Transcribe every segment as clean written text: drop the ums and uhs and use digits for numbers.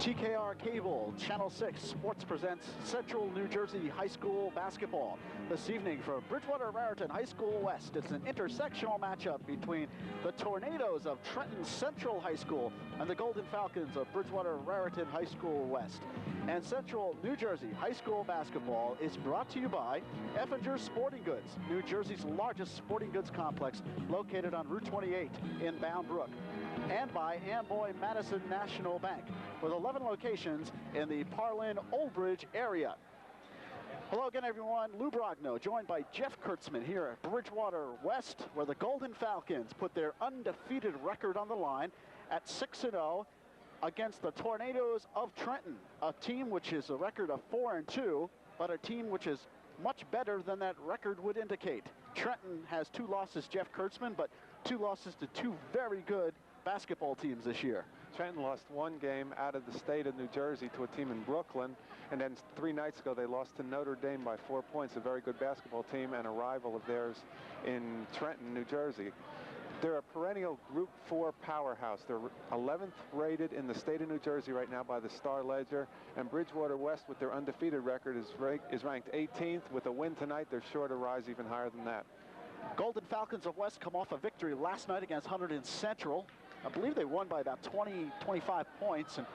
TKR Cable, Channel 6 Sports presents Central New Jersey High School basketball. This evening for Bridgewater-Raritan High School West, it's an intersectional matchup between the Tornadoes of Trenton Central High School and the Golden Falcons of Bridgewater-Raritan High School West. And Central New Jersey High School basketball is brought to you by Effinger Sporting Goods, New Jersey's largest sporting goods complex located on Route 28 in Bound Brook, and by Amboy Madison National Bank, with 11 locations in the Parlin-Old Bridge area. Hello again, everyone. Lou Brogno, joined by Jeff Kurtzman here at Bridgewater West, where the Golden Falcons put their undefeated record on the line at 6-0 against the Tornadoes of Trenton, a team which is a record of 4-2, but a team which is much better than that record would indicate. Trenton has 2 losses, Jeff Kurtzman, but 2 losses to 2 very good basketball teams this year. Trenton lost 1 game out of the state of New Jersey to a team in Brooklyn, and then 3 nights ago they lost to Notre Dame by 4 points, a very good basketball team and a rival of theirs in Trenton, New Jersey. They're a perennial Group 4 powerhouse. They're 11th rated in the state of New Jersey right now by the Star Ledger, and Bridgewater West, with their undefeated record, is ranked 18th. With a win tonight, they're sure to rise even higher than that. Golden Falcons of West come off a victory last night against Hunterdon Central. I believe they won by about 20-25 points, and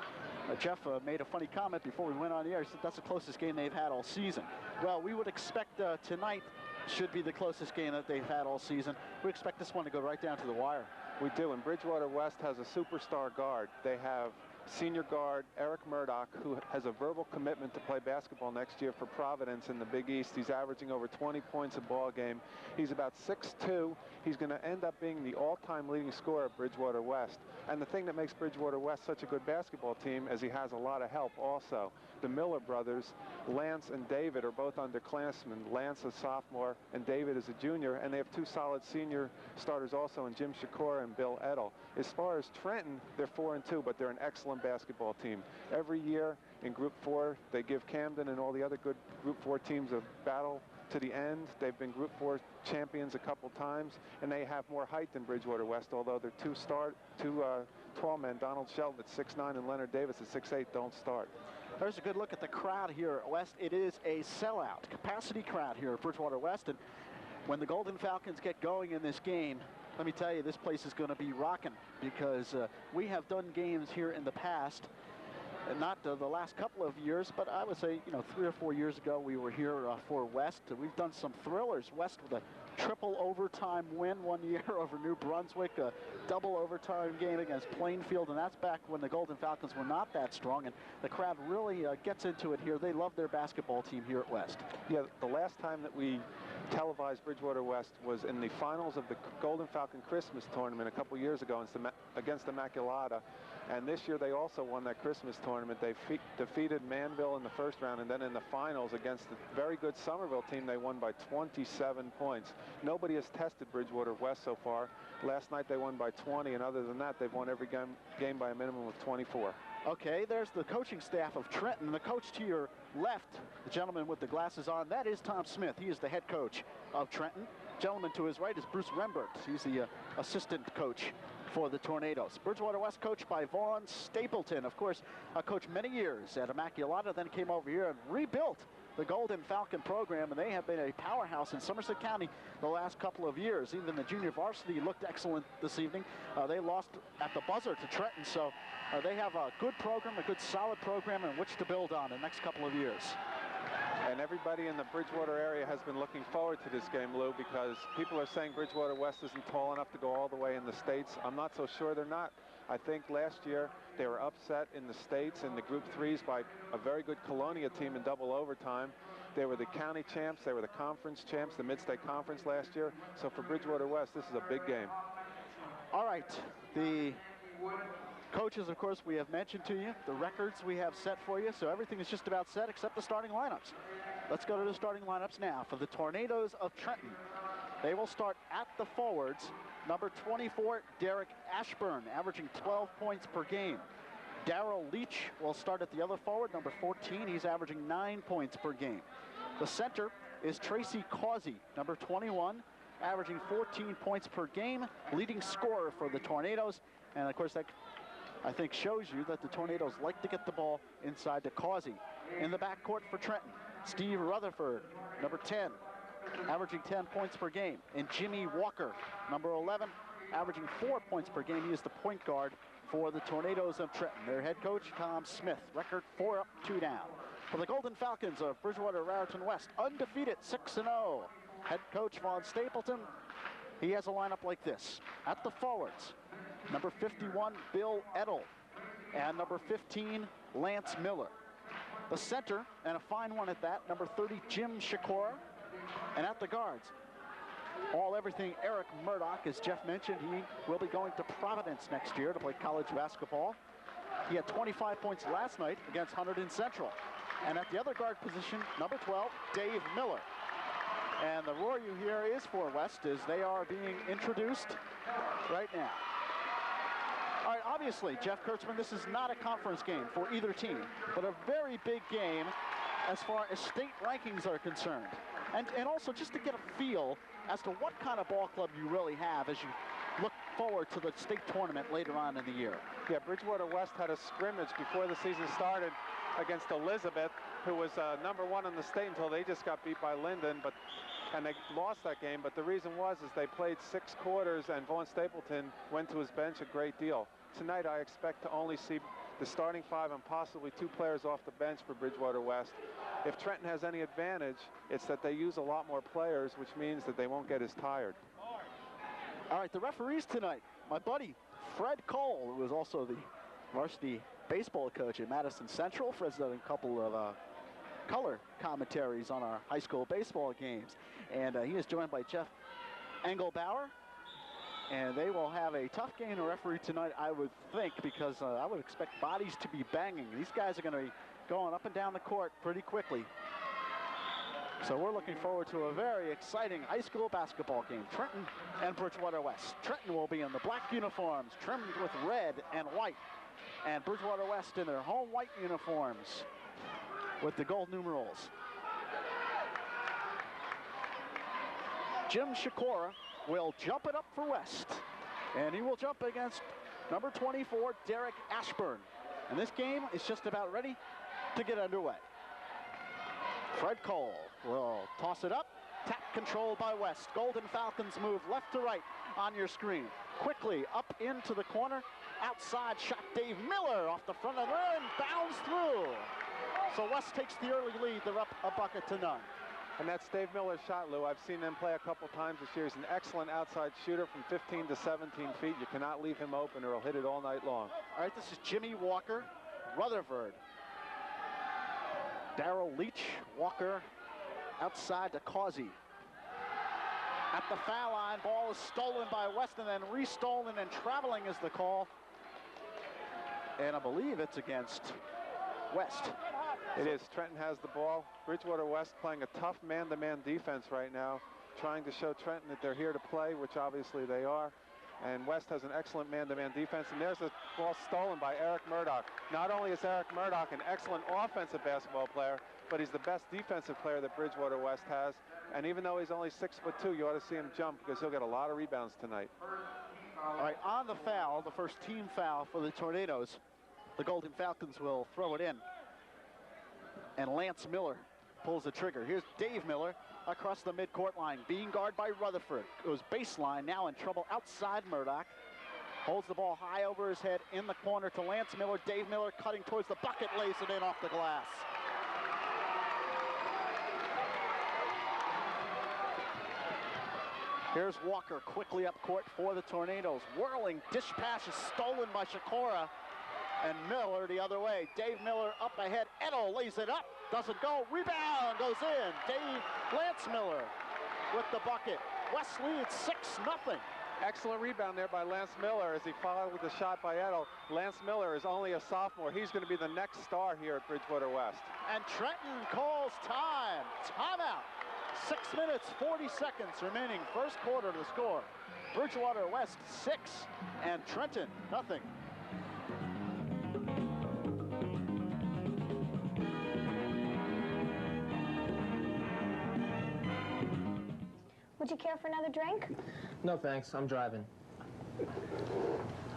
Jeff made a funny comment before we went on the air. He said that's the closest game they've had all season. Well, we would expect tonight should be the closest game that they've had all season. We expect this one to go right down to the wire. We do, and Bridgewater West has a superstar guard. They have senior guard Eric Murdock, who has a verbal commitment to play basketball next year for Providence in the Big East. He's averaging over 20 points a ball game. He's about 6'2". He's going to end up being the all-time leading scorer at Bridgewater West. And the thing that makes Bridgewater West such a good basketball team is he has a lot of help also. The Miller brothers, Lance and David, are both underclassmen. Lance a sophomore and David is a junior, and they have 2 solid senior starters also in Jim CHICKORA and Bill ETTEL. As far as Trenton, they're 4-2, but they're an excellent basketball team. Every year in Group 4, they give Camden and all the other good Group 4 teams a battle to the end. They've been Group 4 champions a couple times, and they have more height than Bridgewater West, although their two tall men, Donald Shelton at 6'9" and Leonard Davis at 6'8", don't start. There's a good look at the crowd here at West. It is a sellout capacity crowd here at Bridgewater West, and when the Golden Falcons get going in this game, let me tell you, this place is going to be rocking, because we have done games here in the past, and not the last couple of years, but I would say, 3 or 4 years ago we were here for West. We've done some thrillers. West with a triple overtime win one year over New Brunswick, a double overtime game against Plainfield, and that's back when the Golden Falcons were not that strong, and the crowd really gets into it here. They love their basketball team here at West. Yeah, the last time that we televised Bridgewater West was in the finals of the Golden Falcon Christmas tournament a couple years ago against Immaculata, and this year they also won that Christmas tournament. They defeated Manville in the first round, and then in the finals against a very good Somerville team, they won by 27 points. Nobody has tested Bridgewater West so far. Last night they won by 20, and other than that, they've won every game by a minimum of 24. Okay, there's the coaching staff of Trenton. The coach to your left, the gentleman with the glasses on, that is Tom Smith. He is the head coach of Trenton. Gentleman to his right is Bruce Rembert. He's the assistant coach for the Tornadoes. Bridgewater West coached by Vaughn Stapleton. Of course, coached many years at Immaculata, then came over here and rebuilt the Golden Falcon program, and they have been a powerhouse in Somerset County the last couple of years. Even the junior varsity looked excellent this evening. They lost at the buzzer to Trenton, so they have a good program, a good solid program in which to build on the next couple of years. And everybody in the Bridgewater area has been looking forward to this game, Lou, because people are saying Bridgewater West isn't tall enough to go all the way in the States. I'm not so sure they're not. I think last year they were upset in the States in the Group 3s by a very good Colonia team in double overtime. They were the county champs, they were the conference champs, the Mid-State Conference last year. So for Bridgewater West, this is a big game. All right, the coaches, of course, we have mentioned to you, the records we have set for you, so everything is just about set except the starting lineups. Let's go to the starting lineups now for the Tornadoes of Trenton. They will start at the forwards. Number 24, Derek ASHBURN, averaging 12 points per game. DARYL LEACH will start at the other forward, number 14. He's averaging 9 points per game. The center is CAUSEY, number 21, averaging 14 points per game, leading scorer for the Tornadoes. And of course, that I think shows you that the Tornadoes like to get the ball inside to CAUSEY. In the backcourt for Trenton, Steve Rutherford, number 10, averaging 10 points per game. And Jimmy Walker, number 11, averaging 4 points per game. He is the point guard for the Tornadoes of Trenton. Their head coach, Tom Smith, record 4 up, 2 down. For the Golden Falcons of Bridgewater-Raritan West, undefeated, 6-0. Head coach Vaughn Stapleton, he has a lineup like this. At the forwards, number 51, Bill ETTEL, and number 15, Lance Miller. The center, and a fine one at that, number 30, Jim SCHICKORA. And at the guards, everything Eric Murdock, as Jeff mentioned, he will be going to Providence next year to play college basketball. He had 25 points last night against Trenton Central. And at the other guard position, number 12, Dave Miller. And the roar you hear is for West as they are being introduced right now. All right, obviously, Jeff Kurtzman, this is not a conference game for either team, but a very big game as far as state rankings are concerned. And also just to get a feel as to what kind of ball club you really have as you look forward to the state tournament later on in the year. Yeah, Bridgewater West had a scrimmage before the season started against Elizabeth, who was number 1 in the state until they just got beat by Linden, and they lost that game. But the reason was they played 6 quarters, and Vaughn Stapleton went to his bench a great deal. Tonight I expect to only see the starting 5 and possibly 2 players off the bench for Bridgewater West. If Trenton has any advantage, it's that they use a lot more players, which means that they won't get as tired. All right, the referees tonight, my buddy Fred Cole, who is also the varsity baseball coach at Madison Central. Fred's done a couple of color commentaries on our high school baseball games. And he is joined by Jeff Engelbauer. And they will have a tough game to referee tonight, I would think, because I would expect bodies to be banging. These guys are going to be going up and down the court pretty quickly. So we're looking forward to a very exciting high school basketball game. Trenton and Bridgewater West. Trenton will be in the black uniforms, trimmed with red and white. And Bridgewater West in their home white uniforms with the gold numerals. Jim SCHICKORA will jump it up for West. And he will jump against number 24, Derek Ashburn. And this game is just about ready to get underway. Fred Cole will toss it up. Tap controlled by West. Golden Falcons move left to right on your screen. Quickly up into the corner. Outside shot, Dave Miller off the front of the rim, bounds through. So West takes the early lead. They're up a bucket to none. And that's Dave Miller's shot, Lou. I've seen them play a couple times this year. He's an excellent outside shooter from 15 to 17 feet. You cannot leave him open or he'll hit it all night long. All right, this is Jimmy Walker, Rutherford. DARYL, LEACH, Walker outside to CAUSEY. At the foul line, ball is stolen by West and then restolen, and traveling is the call. And I believe it's against West. It is. Trenton has the ball. Bridgewater West playing a tough man-to-man defense right now, trying to show Trenton that they're here to play, which obviously they are. And West has an excellent man-to-man defense. And there's a ball stolen by Eric Murdock. Not only is Eric Murdock an excellent offensive basketball player, but he's the best defensive player that Bridgewater West has. And even though he's only 6'2", you ought to see him jump because he'll get a lot of rebounds tonight. All right, on the foul, the first team foul for the Tornadoes, the Golden Falcons will throw it in. And Lance Miller pulls the trigger. Here's Dave Miller across the midcourt line, being guarded by Rutherford. Goes baseline, now in trouble outside Murdock. Holds the ball high over his head in the corner to Lance Miller. Dave Miller cutting towards the bucket, lays it in off the glass. Here's Walker quickly up court for the Tornadoes. Whirling dish pass is stolen by SCHICKORA. And Miller the other way. Dave Miller up ahead. ETTEL lays it up. Doesn't go. Rebound goes in. Lance Miller with the bucket. West leads 6-0. Excellent rebound there by Lance Miller as he followed with the shot by ETTEL. Lance Miller is only a sophomore. He's going to be the next star here at Bridgewater West. And Trenton calls time. Timeout. 6 minutes, 40 seconds remaining. First quarter to score. Bridgewater West 6 and Trenton nothing. Would you care for another drink? No, thanks. I'm driving.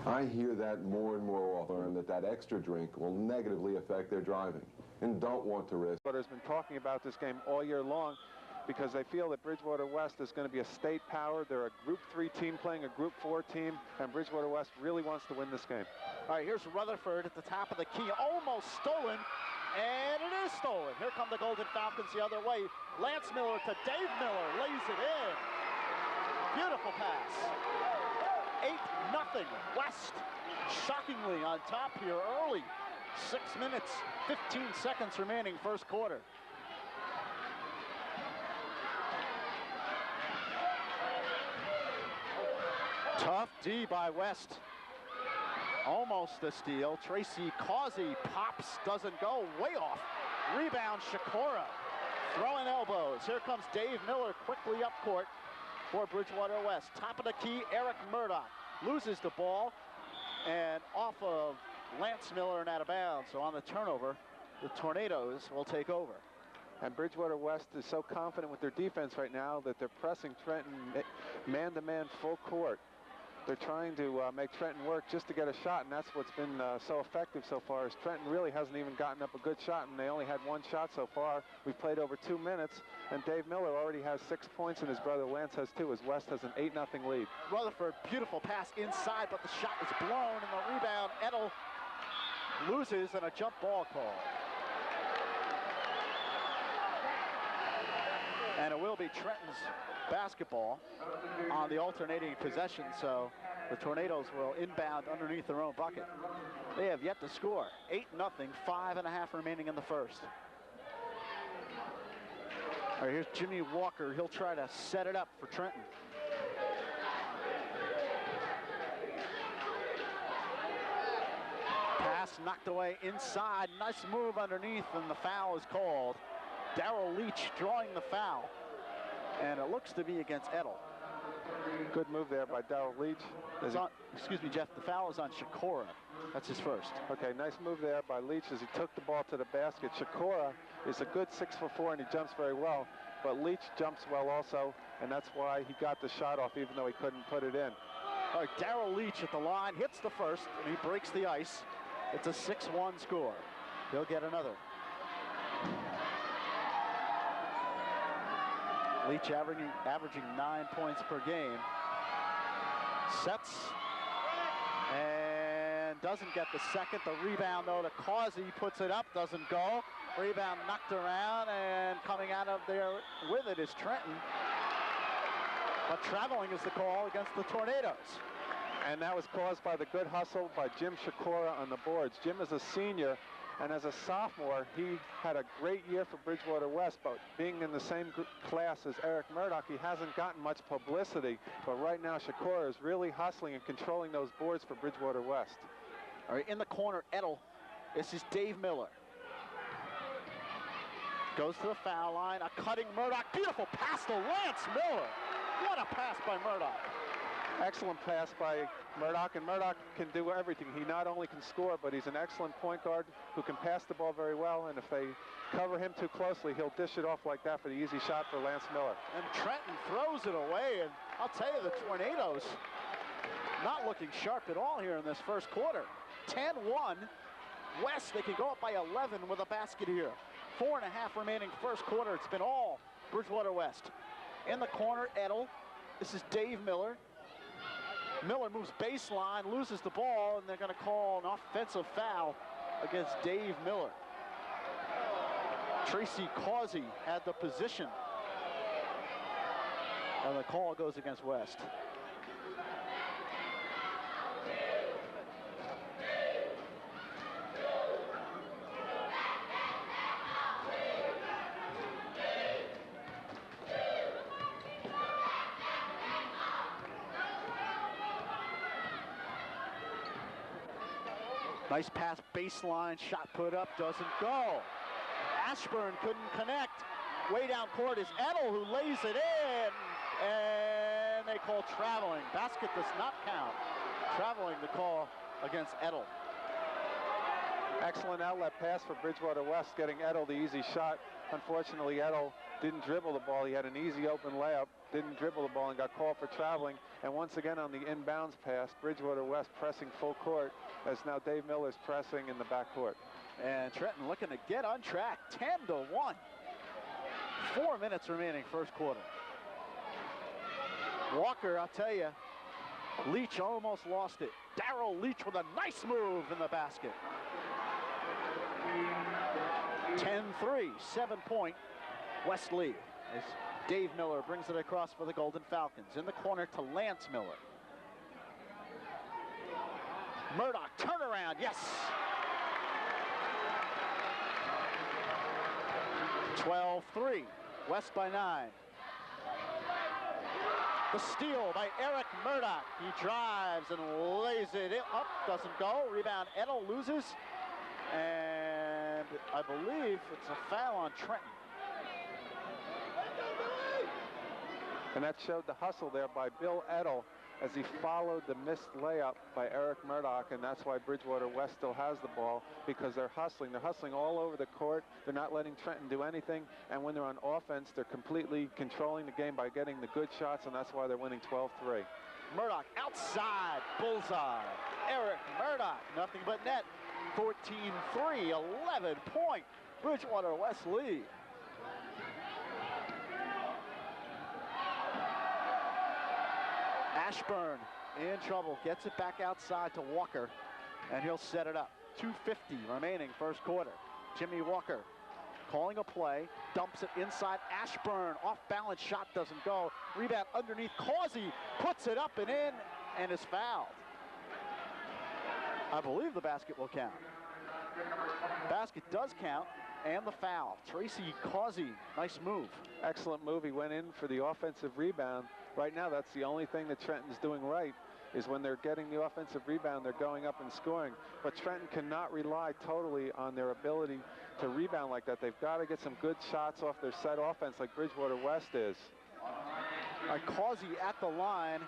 I hear that more and more often, that extra drink will negatively affect their driving and don't want to risk. Bridgewater's been talking about this game all year long because they feel that Bridgewater West is going to be a state power. They're a Group 3 team playing a Group 4 team, and Bridgewater West really wants to win this game. All right, here's Rutherford at the top of the key, almost stolen, and it is stolen. Here come the Golden Falcons the other way. Lance Miller to Dave Miller, lays it in. Beautiful pass. 8-0 West, shockingly on top here early. 6 minutes, 15 seconds remaining first quarter. Tough D by West. Almost a steal. TRACEY CAUSEY pops, doesn't go, way off. Rebound, SCHICKORA. Throwing elbows. Here comes Dave Miller quickly up court for Bridgewater West. Top of the key, Eric Murdock loses the ball and off of Lance Miller and out of bounds. So on the turnover, the Tornadoes will take over. And Bridgewater West is so confident with their defense right now that they're pressing Trenton man-to-man full court. They're trying to make Trenton work just to get a shot, and that's what's been so effective so far, is Trenton really hasn't even gotten up a good shot, and they only had one shot so far. We've played over 2 minutes, and Dave Miller already has 6 points, and his brother Lance has 2, as West has an 8-0 lead. Rutherford, beautiful pass inside, but the shot is blown, and the rebound, ETTEL loses, and a jump ball call. And it will be Trenton's basketball on the alternating possession, so the Tornadoes will inbound underneath their own bucket. They have yet to score. 8-0, 5.5 remaining in the first. All right, here's Jimmy Walker. He'll try to set it up for Trenton. Pass knocked away inside. Nice move underneath, and the foul is called. DARYL LEACH drawing the foul, and it looks to be against ETTEL. Good move there by DARYL LEACH. Excuse me, Jeff, the foul is on SCHICKORA. That's his first. Okay, nice move there by LEACH as he took the ball to the basket. SCHICKORA is a good 6'4", and he jumps very well, but LEACH jumps well also, and that's why he got the shot off even though he couldn't put it in. All right, DARYL LEACH at the line, hits the first, and he breaks the ice. It's a 6-1 score. He'll get another. LEACH averaging 9 points per game. Sets and doesn't get the second. The rebound though to CAUSEY, puts it up, doesn't go. Rebound knocked around, and coming out of there with it is Trenton. But traveling is the call against the Tornadoes. And that was caused by the good hustle by Jim SCHICKORA on the boards. Jim is a senior, and as a sophomore, he had a great year for Bridgewater West, but being in the same class as Eric Murdock, he hasn't gotten much publicity. But right now, SCHICKORA is really hustling and controlling those boards for Bridgewater West. All right, in the corner, ETTEL. This is Dave Miller. Goes to the foul line, a cutting Murdock. Beautiful pass to Lance Miller. What a pass by Murdock. Excellent pass by Murdock, and Murdock can do everything. He not only can score, but he's an excellent point guard who can pass the ball very well, and if they cover him too closely, he'll dish it off like that for the easy shot for Lance Miller. And Trenton throws it away, and I'll tell you, the Tornadoes not looking sharp at all here in this first quarter. 10-1, West, they can go up by 11 with a basket here. 4.5 remaining first quarter. It's been all Bridgewater West. In the corner, ETTEL. This is Dave Miller. Miller moves baseline, loses the ball, and they're going to call an offensive foul against Dave Miller. TRACEY CAUSEY had the position, and the call goes against West. Nice pass, baseline, shot put up, doesn't go. ASHBURN couldn't connect. Way down court is ETTEL, who lays it in, and they call traveling. Basket does not count. Traveling the call against ETTEL. Excellent outlet pass for Bridgewater West, getting ETTEL the easy shot. Unfortunately, ETTEL didn't dribble the ball. He had an easy open layup, didn't dribble the ball and got called for traveling. And once again on the inbounds pass, Bridgewater West pressing full court as now Dave Miller's pressing in the backcourt. And Trenton looking to get on track, 10-1. 4 minutes remaining first quarter. Walker, I'll tell you, Leach almost lost it. DARYL Leach with a nice move in the basket. 10-3, 7-point West lead. As Dave Miller brings it across for the Golden Falcons. In the corner to Lance Miller. Murdock, turnaround, yes! 12-3, West by 9. The steal by Eric Murdock. He drives and lays it up, doesn't go. Rebound, ETTEL loses. And I believe it's a foul on Trenton. And that showed the hustle there by Bill ETTEL as he followed the missed layup by Eric Murdock, and that's why Bridgewater West still has the ball, because they're hustling. They're hustling all over the court. They're not letting Trenton do anything, and when they're on offense, they're completely controlling the game by getting the good shots, and that's why they're winning 12-3. Murdock outside, bullseye. Eric Murdock, nothing but net. 14-3, 11-point Bridgewater West lead. Ashburn in trouble, gets it back outside to Walker, and he'll set it up. 2:50 remaining first quarter. Jimmy Walker calling a play, dumps it inside Ashburn, off balance, shot doesn't go. Rebound underneath, CAUSEY puts it up and in, and is fouled. I believe the basket will count. Basket does count, and the foul. TRACEY CAUSEY, nice move. Excellent move. He went in for the offensive rebound. Right now, that's the only thing that Trenton's doing right, is when they're getting the offensive rebound, they're going up and scoring. But Trenton cannot rely totally on their ability to rebound like that. They've got to get some good shots off their set offense like Bridgewater West is. CAUSEY at the line.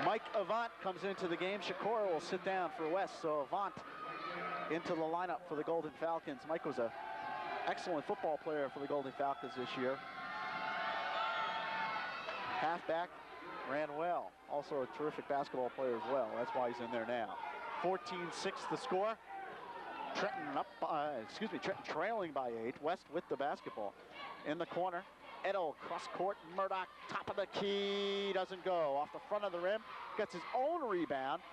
Mike AVANT comes into the game. SCHICKORA will sit down for West, so AVANT into the lineup for the Golden Falcons. Mike was an excellent football player for the Golden Falcons this year. Halfback, ran well. Also a terrific basketball player as well. That's why he's in there now. 14-6 the score. Trenton Trenton trailing by 8. West with the basketball. In the corner, ETTEL cross court. Murdock, top of the key, doesn't go. Off the front of the rim, gets his own rebound.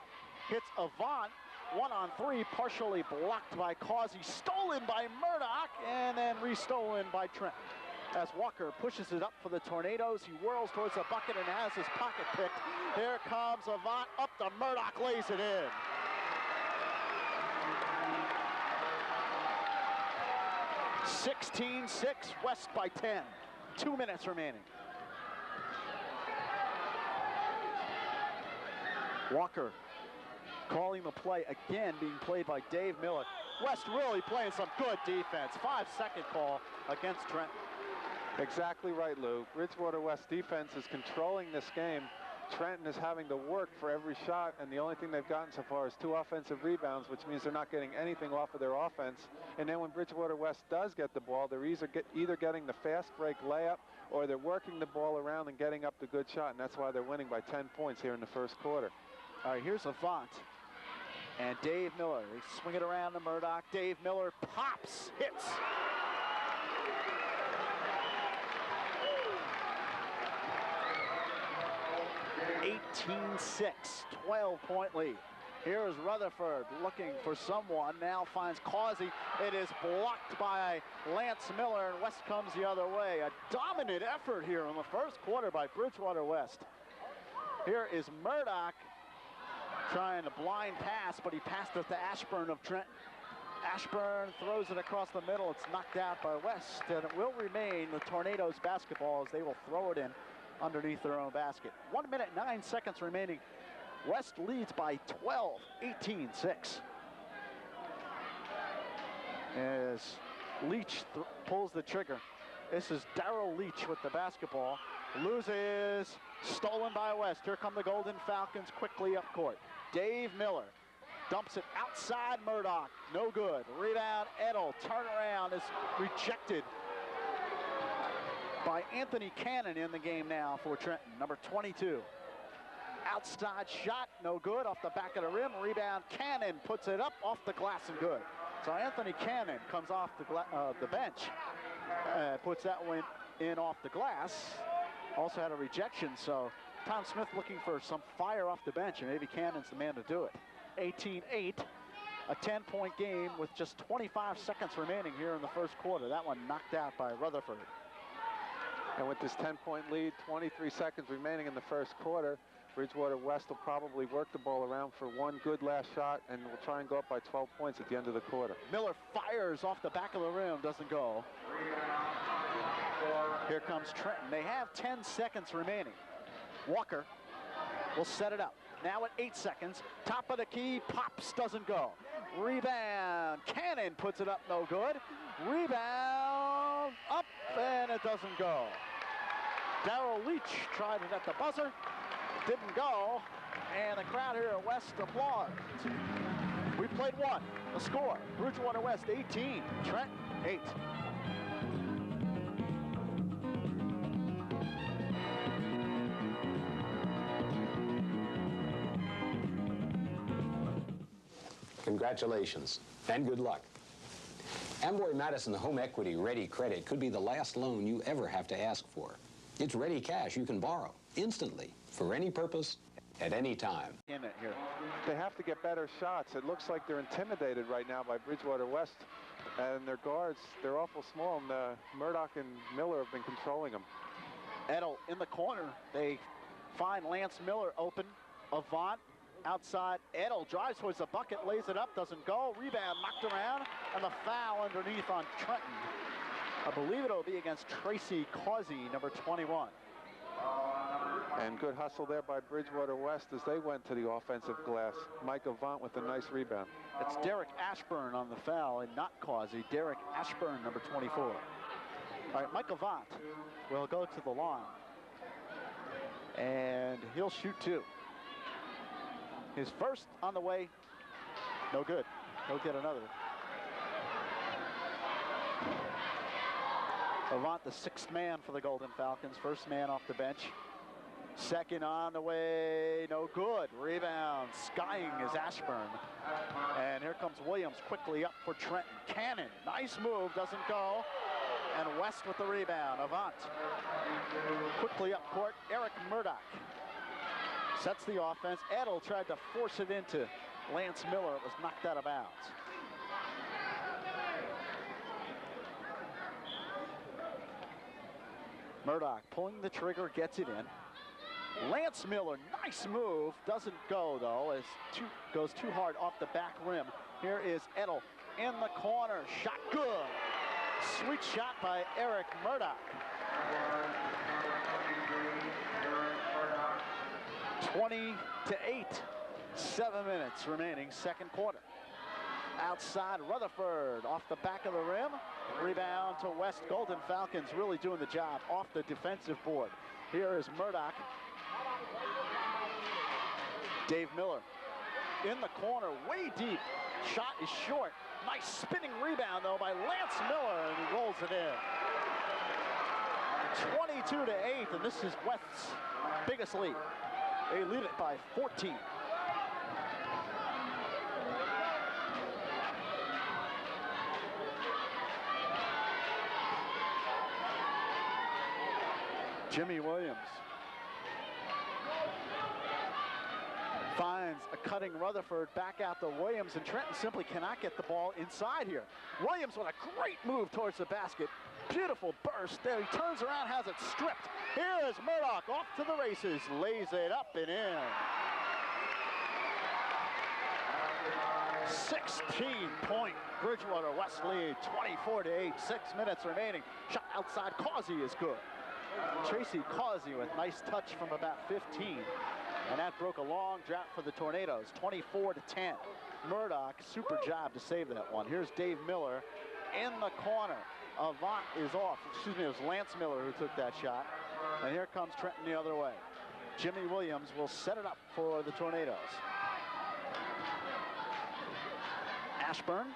Hits AVANT, 1-on-3, partially blocked by CAUSEY. Stolen by Murdock, and then restolen by Trenton. As Walker pushes it up for the Tornadoes, he whirls towards the bucket and has his pocket picked. Here comes AVANT, up to Murdock, lays it in. (16-6), West by 10. 2 minutes remaining. Walker calling the play again, being played by Dave Miller. West really playing some good defense. 5-second call against Trenton. Exactly right, Lou. Bridgewater West defense is controlling this game. Trenton is having to work for every shot, and the only thing they've gotten so far is 2 offensive rebounds, which means they're not getting anything off of their offense. And then when Bridgewater West does get the ball, they're either getting the fast break layup, or they're working the ball around and getting up the good shot, and that's why they're winning by 10 points here in the first quarter. All right, here's AVANT and Dave Miller. They swing it around to Murdock. Dave Miller pops, hits. (18-6), 12-point lead. Here is Rutherford looking for someone, now finds CAUSEY. It is blocked by Lance Miller, and West comes the other way. A dominant effort here in the first quarter by Bridgewater West. Here is Murdock trying to blind pass, but he passed it to Ashburn of Trenton. Ashburn throws it across the middle. It's knocked out by West, and it will remain the Tornadoes basketball as they will throw it in underneath their own basket. 1 minute, 9 seconds remaining. West leads by 12, 18-6. As Leach pulls the trigger. This is DARYL Leach with the basketball. Loses, stolen by West. Here come the Golden Falcons quickly up court. Dave Miller dumps it outside Murdock. No good. Rebound, ETTEL. Turnaround is rejected by Anthony Cannon in the game now for Trenton, number 22. Outside shot, no good, off the back of the rim. Rebound, Cannon puts it up off the glass and good. So Anthony Cannon comes off the bench, puts that one in off the glass. Also had a rejection, so Tom Smith looking for some fire off the bench, and maybe Cannon's the man to do it. 18-8, a 10-point game with just 25 seconds remaining here in the first quarter. That one knocked out by Rutherford. And with this 10-point lead, 23 seconds remaining in the first quarter, Bridgewater West will probably work the ball around for one good last shot, and will try and go up by 12 points at the end of the quarter. Miller fires off the back of the rim, doesn't go. Here comes Trenton. They have 10 seconds remaining. Walker will set it up. Now at 8 seconds, top of the key, pops, doesn't go. Rebound, Cannon puts it up, no good. Rebound, up, and it doesn't go. DARYL LEACH tried it at the buzzer, didn't go, and the crowd here at West applauds. We played one. The score, Bridgewater West 18, Trenton 8. Congratulations and good luck. Amboy Madison Home Equity Ready Credit could be the last loan you ever have to ask for. It's ready cash you can borrow instantly for any purpose at any time. In it here. They have to get better shots. It looks like they're intimidated right now by Bridgewater West, and their guards, they're awful small, and Murdock and Miller have been controlling them. ETTEL in the corner. They find Lance Miller open. AVANT outside. ETTEL drives towards the bucket, lays it up, doesn't go. Rebound knocked around, and the foul underneath on Trenton. I believe it'll be against TRACEY, number 21. And good hustle there by Bridgewater West as they went to the offensive glass. Mike AVANT with a nice rebound. It's Derek ASHBURN on the foul and not CAUSEY. Derek ASHBURN, number 24. All right, Mike AVANT will go to the line. And he'll shoot two. His first on the way, no good. He'll get another. AVANT, the sixth man for the Golden Falcons. First man off the bench. Second on the way, no good. Rebound, skying is ASHBURN. And here comes Williams quickly up for Trenton. Cannon, nice move, doesn't go. And West with the rebound, AVANT. Quickly up court, Eric Murdock sets the offense. ETTEL tried to force it into Lance Miller. It was knocked out of bounds. Murdock pulling the trigger, gets it in. Lance Miller, nice move, doesn't go though, as goes too hard off the back rim. Here is ETTEL in the corner, shot good. Sweet shot by Eric Murdock. 20-8, 7 minutes remaining, second quarter. Outside, Rutherford off the back of the rim. Rebound to West Golden Falcons, really doing the job off the defensive board. Here is Murdock. Dave Miller in the corner, way deep. Shot is short. Nice spinning rebound though by Lance Miller, and he rolls it in. 22-8, and this is West's biggest lead. They lead it by 14. Jimmy Williams finds a cutting Rutherford, back out to Williams, and Trenton simply cannot get the ball inside here. Williams with a great move towards the basket. Beautiful burst there. He turns around, has it stripped. Here is Murdock off to the races, lays it up and in. 16-point Bridgewater West lead, 24-8, 6 minutes remaining. Shot outside, CAUSEY is good. TRACEY CAUSEY with nice touch from about 15. And that broke a long drought for the Tornadoes, 24-10. Murdock, super job to save that one. Here's Dave Miller in the corner. AVANT is off. Excuse me, it was Lance Miller who took that shot. And here comes Trenton the other way. Jimmy Williams will set it up for the Tornadoes. ASHBURN.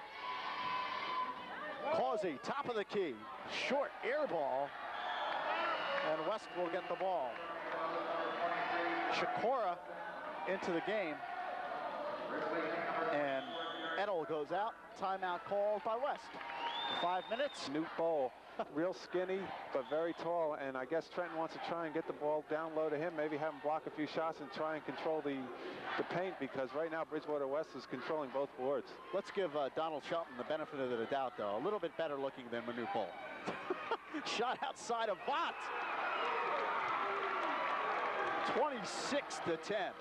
CAUSEY, top of the key. Short air ball. and West will get the ball. SCHICKORA into the game, and ETTEL goes out. Timeout called by West. 5 minutes. Newt Bowl, real skinny, but very tall, and I guess Trenton wants to try and get the ball down low to him, maybe have him block a few shots and try and control the paint, because right now Bridgewater West is controlling both boards. Let's give Donald Shelton the benefit of the doubt, though. A little bit better looking than Newt Bowl. Shot outside of AVANT. 26-10.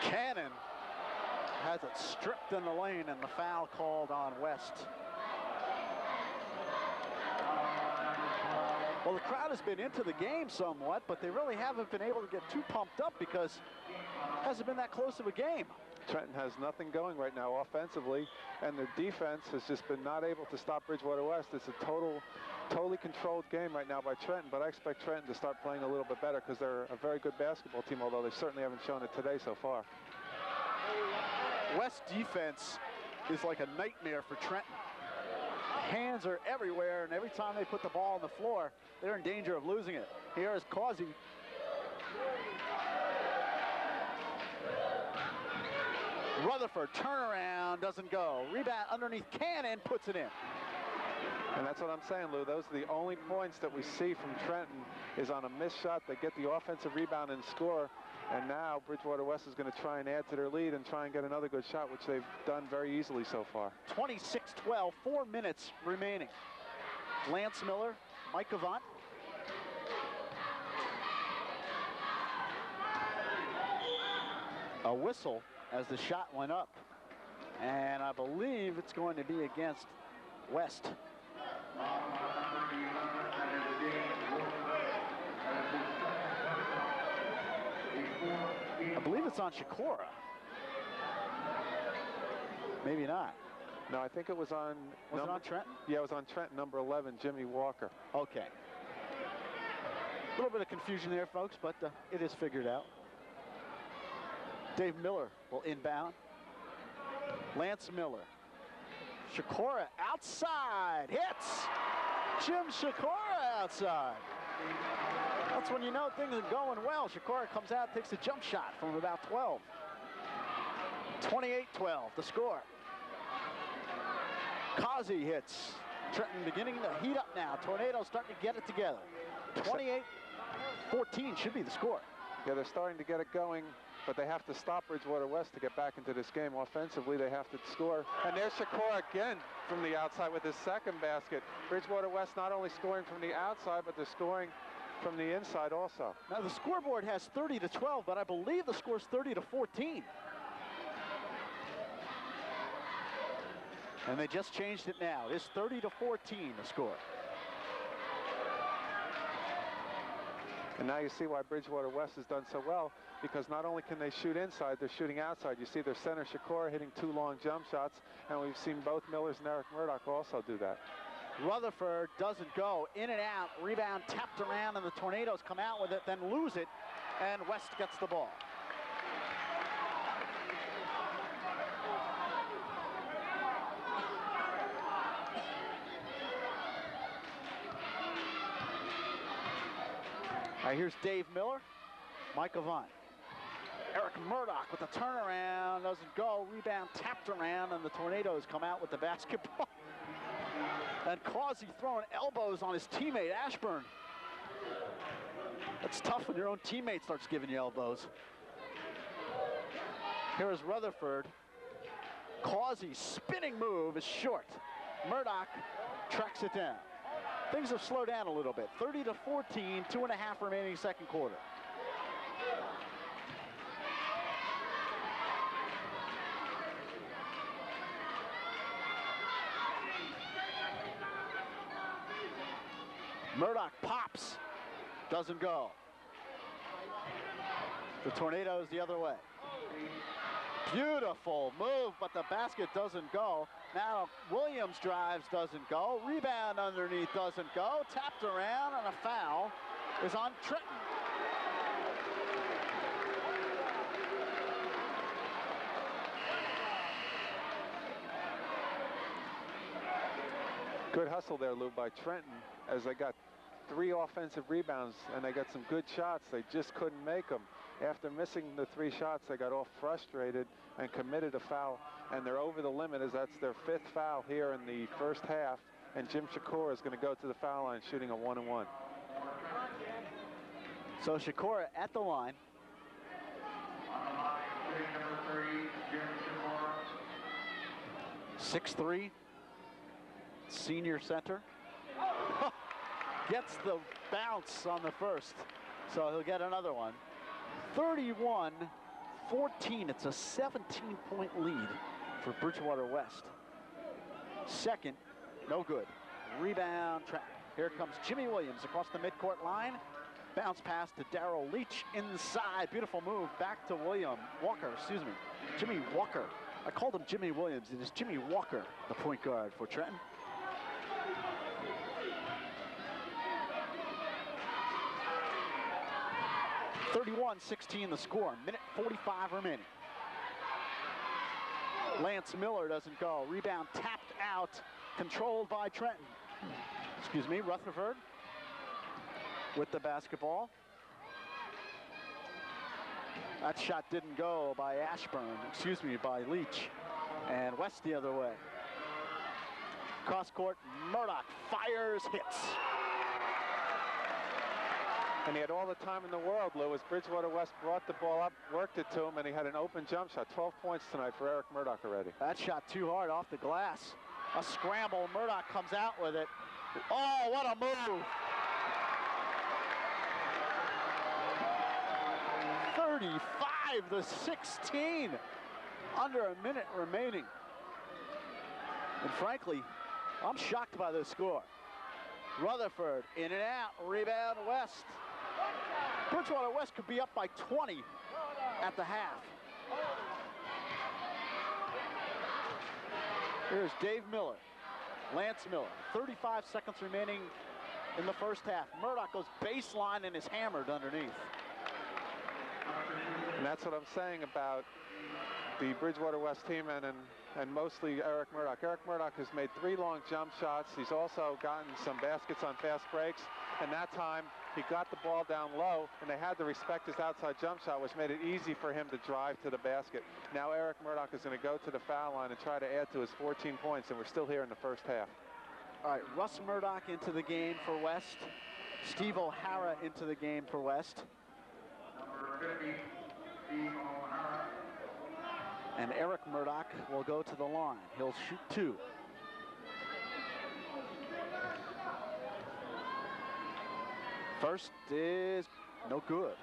Cannon has it stripped in the lane, and the foul called on West. Well, the crowd has been into the game somewhat, but they really haven't been able to get too pumped up because it hasn't been that close of a game. Trenton has nothing going right now offensively, and their defense has just been not able to stop Bridgewater West. It's a totally controlled game right now by Trenton, but I expect Trenton to start playing a little bit better because they're a very good basketball team, although they certainly haven't shown it today so far. West defense is like a nightmare for Trenton. Hands are everywhere, and every time they put the ball on the floor, they're in danger of losing it. Here is CAUSEY. Rutherford, turnaround, doesn't go. Rebound underneath Cannon, puts it in. And that's what I'm saying, Lou. Those are the only points that we see from Trenton is on a missed shot. They get the offensive rebound and score. And now Bridgewater West is going to try and add to their lead and try and get another good shot, which they've done very easily so far. 26-12, 4 minutes remaining. Lance Miller, Mike AVANT. A whistle as the shot went up. And I believe it's going to be against West. I believe it's on SCHICKORA. Maybe not. No, I think it was on... Was it on Trenton? Yeah, it was on Trenton, number 11, Jimmy Walker. Okay. A little bit of confusion there, folks, but it is figured out. Dave Miller will inbound. Lance Miller. SCHICKORA outside. Hits! Jim SCHICKORA outside. That's when you know things are going well. SCHICKORA comes out, takes a jump shot from about 12. 28-12, the score. CAUSEY hits. Trenton beginning to heat up now. Tornadoes starting to get it together. 28-14 should be the score. Yeah, they're starting to get it going, but they have to stop Bridgewater West to get back into this game. Offensively, they have to score. And there's SCHICKORA again from the outside with his second basket. Bridgewater West not only scoring from the outside, but they're scoring from the inside also. Now the scoreboard has 30-12, but I believe the score's 30-14. And they just changed it now. It's 30-14, the score. And now you see why Bridgewater West has done so well, because not only can they shoot inside, they're shooting outside. You see their center SCHICKORA hitting 2 long jump shots, and we've seen both Millers and Eric Murdock also do that. Rutherford doesn't go. In and out. Rebound tapped around, and the Tornadoes come out with it, then lose it, and West gets the ball. All right, here's Dave Miller, Mike AVANT. Eric Murdock with the turnaround, doesn't go. Rebound tapped around, and the Tornadoes come out with the basketball. And CAUSEY throwing elbows on his teammate, ASHBURN. That's tough when your own teammate starts giving you elbows. Here is Rutherford. CAUSEY's spinning move is short. Murdock tracks it down. Things have slowed down a little bit. 30-14, 2.5 remaining second quarter. Murdock pops, doesn't go. The Tornadoes the other way. Beautiful move, but the basket doesn't go. Now Williams drives, doesn't go. Rebound underneath, doesn't go. Tapped around, and a foul is on Trenton. Good hustle there, Lou, by Trenton, as they got 3 offensive rebounds and they got some good shots. They just couldn't make them. After missing the 3 shots, they got all frustrated and committed a foul, and they're over the limit as that's their 5th foul here in the first half, and Jim SCHICKORA is going to go to the foul line shooting a 1-and-1. So SCHICKORA at the line. 6'3", senior center. Gets the bounce on the first, so he'll get another one. 31-14, it's a 17-point lead for Bridgewater West. Second, no good. Rebound, Trenton. Here comes Jimmy Williams across the midcourt line. Bounce pass to DARYL. LEACH inside, beautiful move back to Walker, Jimmy Walker. I called him Jimmy Williams. It is Jimmy Walker, the point guard for Trenton. (31-16) the score, minute 45 remaining. Lance Miller doesn't go. Rebound tapped out, controlled by Trenton. Rutherford with the basketball. That shot didn't go by ASHBURN, by LEACH. And West the other way. Cross court, Murdock fires, hits. And he had all the time in the world, Lou, as Bridgewater West brought the ball up, worked it to him, and he had an open jump shot. 12 points tonight for Eric Murdock already. That shot too hard off the glass. A scramble, Murdock comes out with it. Oh, what a move! 35-16, under a minute remaining. And frankly, I'm shocked by this score. Rutherford in and out, rebound West. Bridgewater West could be up by 20 at the half. Here's Dave Miller, Lance Miller, 35 seconds remaining in the first half. Murdock goes baseline and is hammered underneath. And that's what I'm saying about the Bridgewater West team and mostly Eric Murdock. Eric Murdock has made 3 long jump shots. He's also gotten some baskets on fast breaks. And that time, he got the ball down low, and they had to respect his outside jump shot, which made it easy for him to drive to the basket. Now Eric Murdock is going to go to the foul line and try to add to his 14 points, and we're still here in the first half. All right, Russ Murdock into the game for West. Steve O'Hara into the game for West. And Eric Murdock will go to the line. He'll shoot 2. First is no good.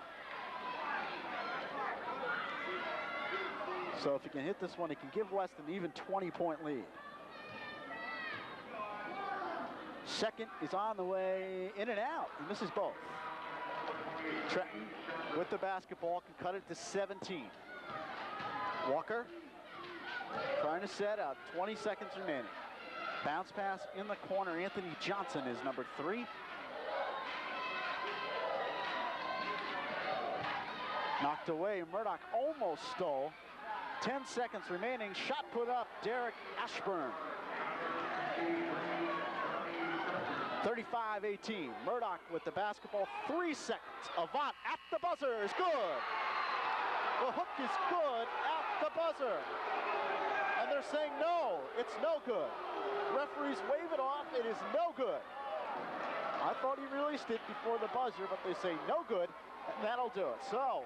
So if he can hit this one, he can give West an even 20-point lead. Second is on the way, in and out. He misses both. Trenton with the basketball can cut it to 17. Walker trying to set up, 20 seconds remaining. Bounce pass in the corner. Anthony Johnson is number 3. Knocked away, Murdock almost stole. 10 seconds remaining, shot put up, Derek Ashburn. 35-18, Murdock with the basketball, 3 seconds. AVANT at the buzzer is good. The hook is good at the buzzer. And they're saying no, it's no good. Referees wave it off, it is no good. I thought he released it before the buzzer, but they say no good, and that'll do it. So,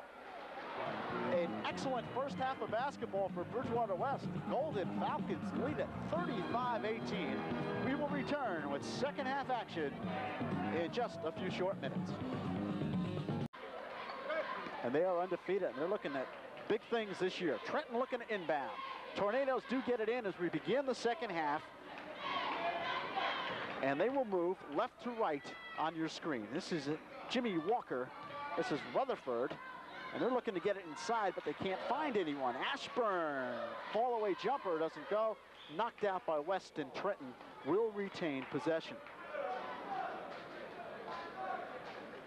an excellent first half of basketball for Bridgewater West. The Golden Falcons lead at 35-18. We will return with second half action in just a few short minutes. And they are undefeated, and they're looking at big things this year. Trenton looking at inbound. Tornadoes do get it in as we begin the second half. And they will move left to right on your screen. This is Jimmy Walker. This is Rutherford. And they're looking to get it inside, but they can't find anyone. Ashburn, fall-away jumper doesn't go. Knocked out by West, and Trenton will retain possession.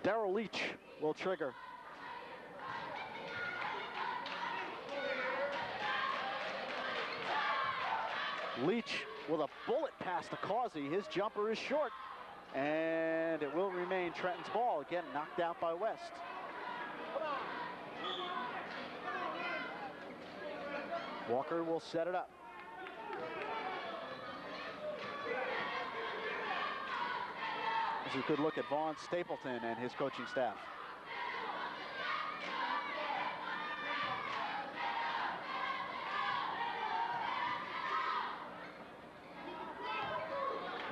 DARYL LEACH will trigger. LEACH with a bullet pass to CAUSEY. His jumper is short, and it will remain Trenton's ball. Again, knocked out by West. Walker will set it up. This is a good look at Vaughn Stapleton and his coaching staff.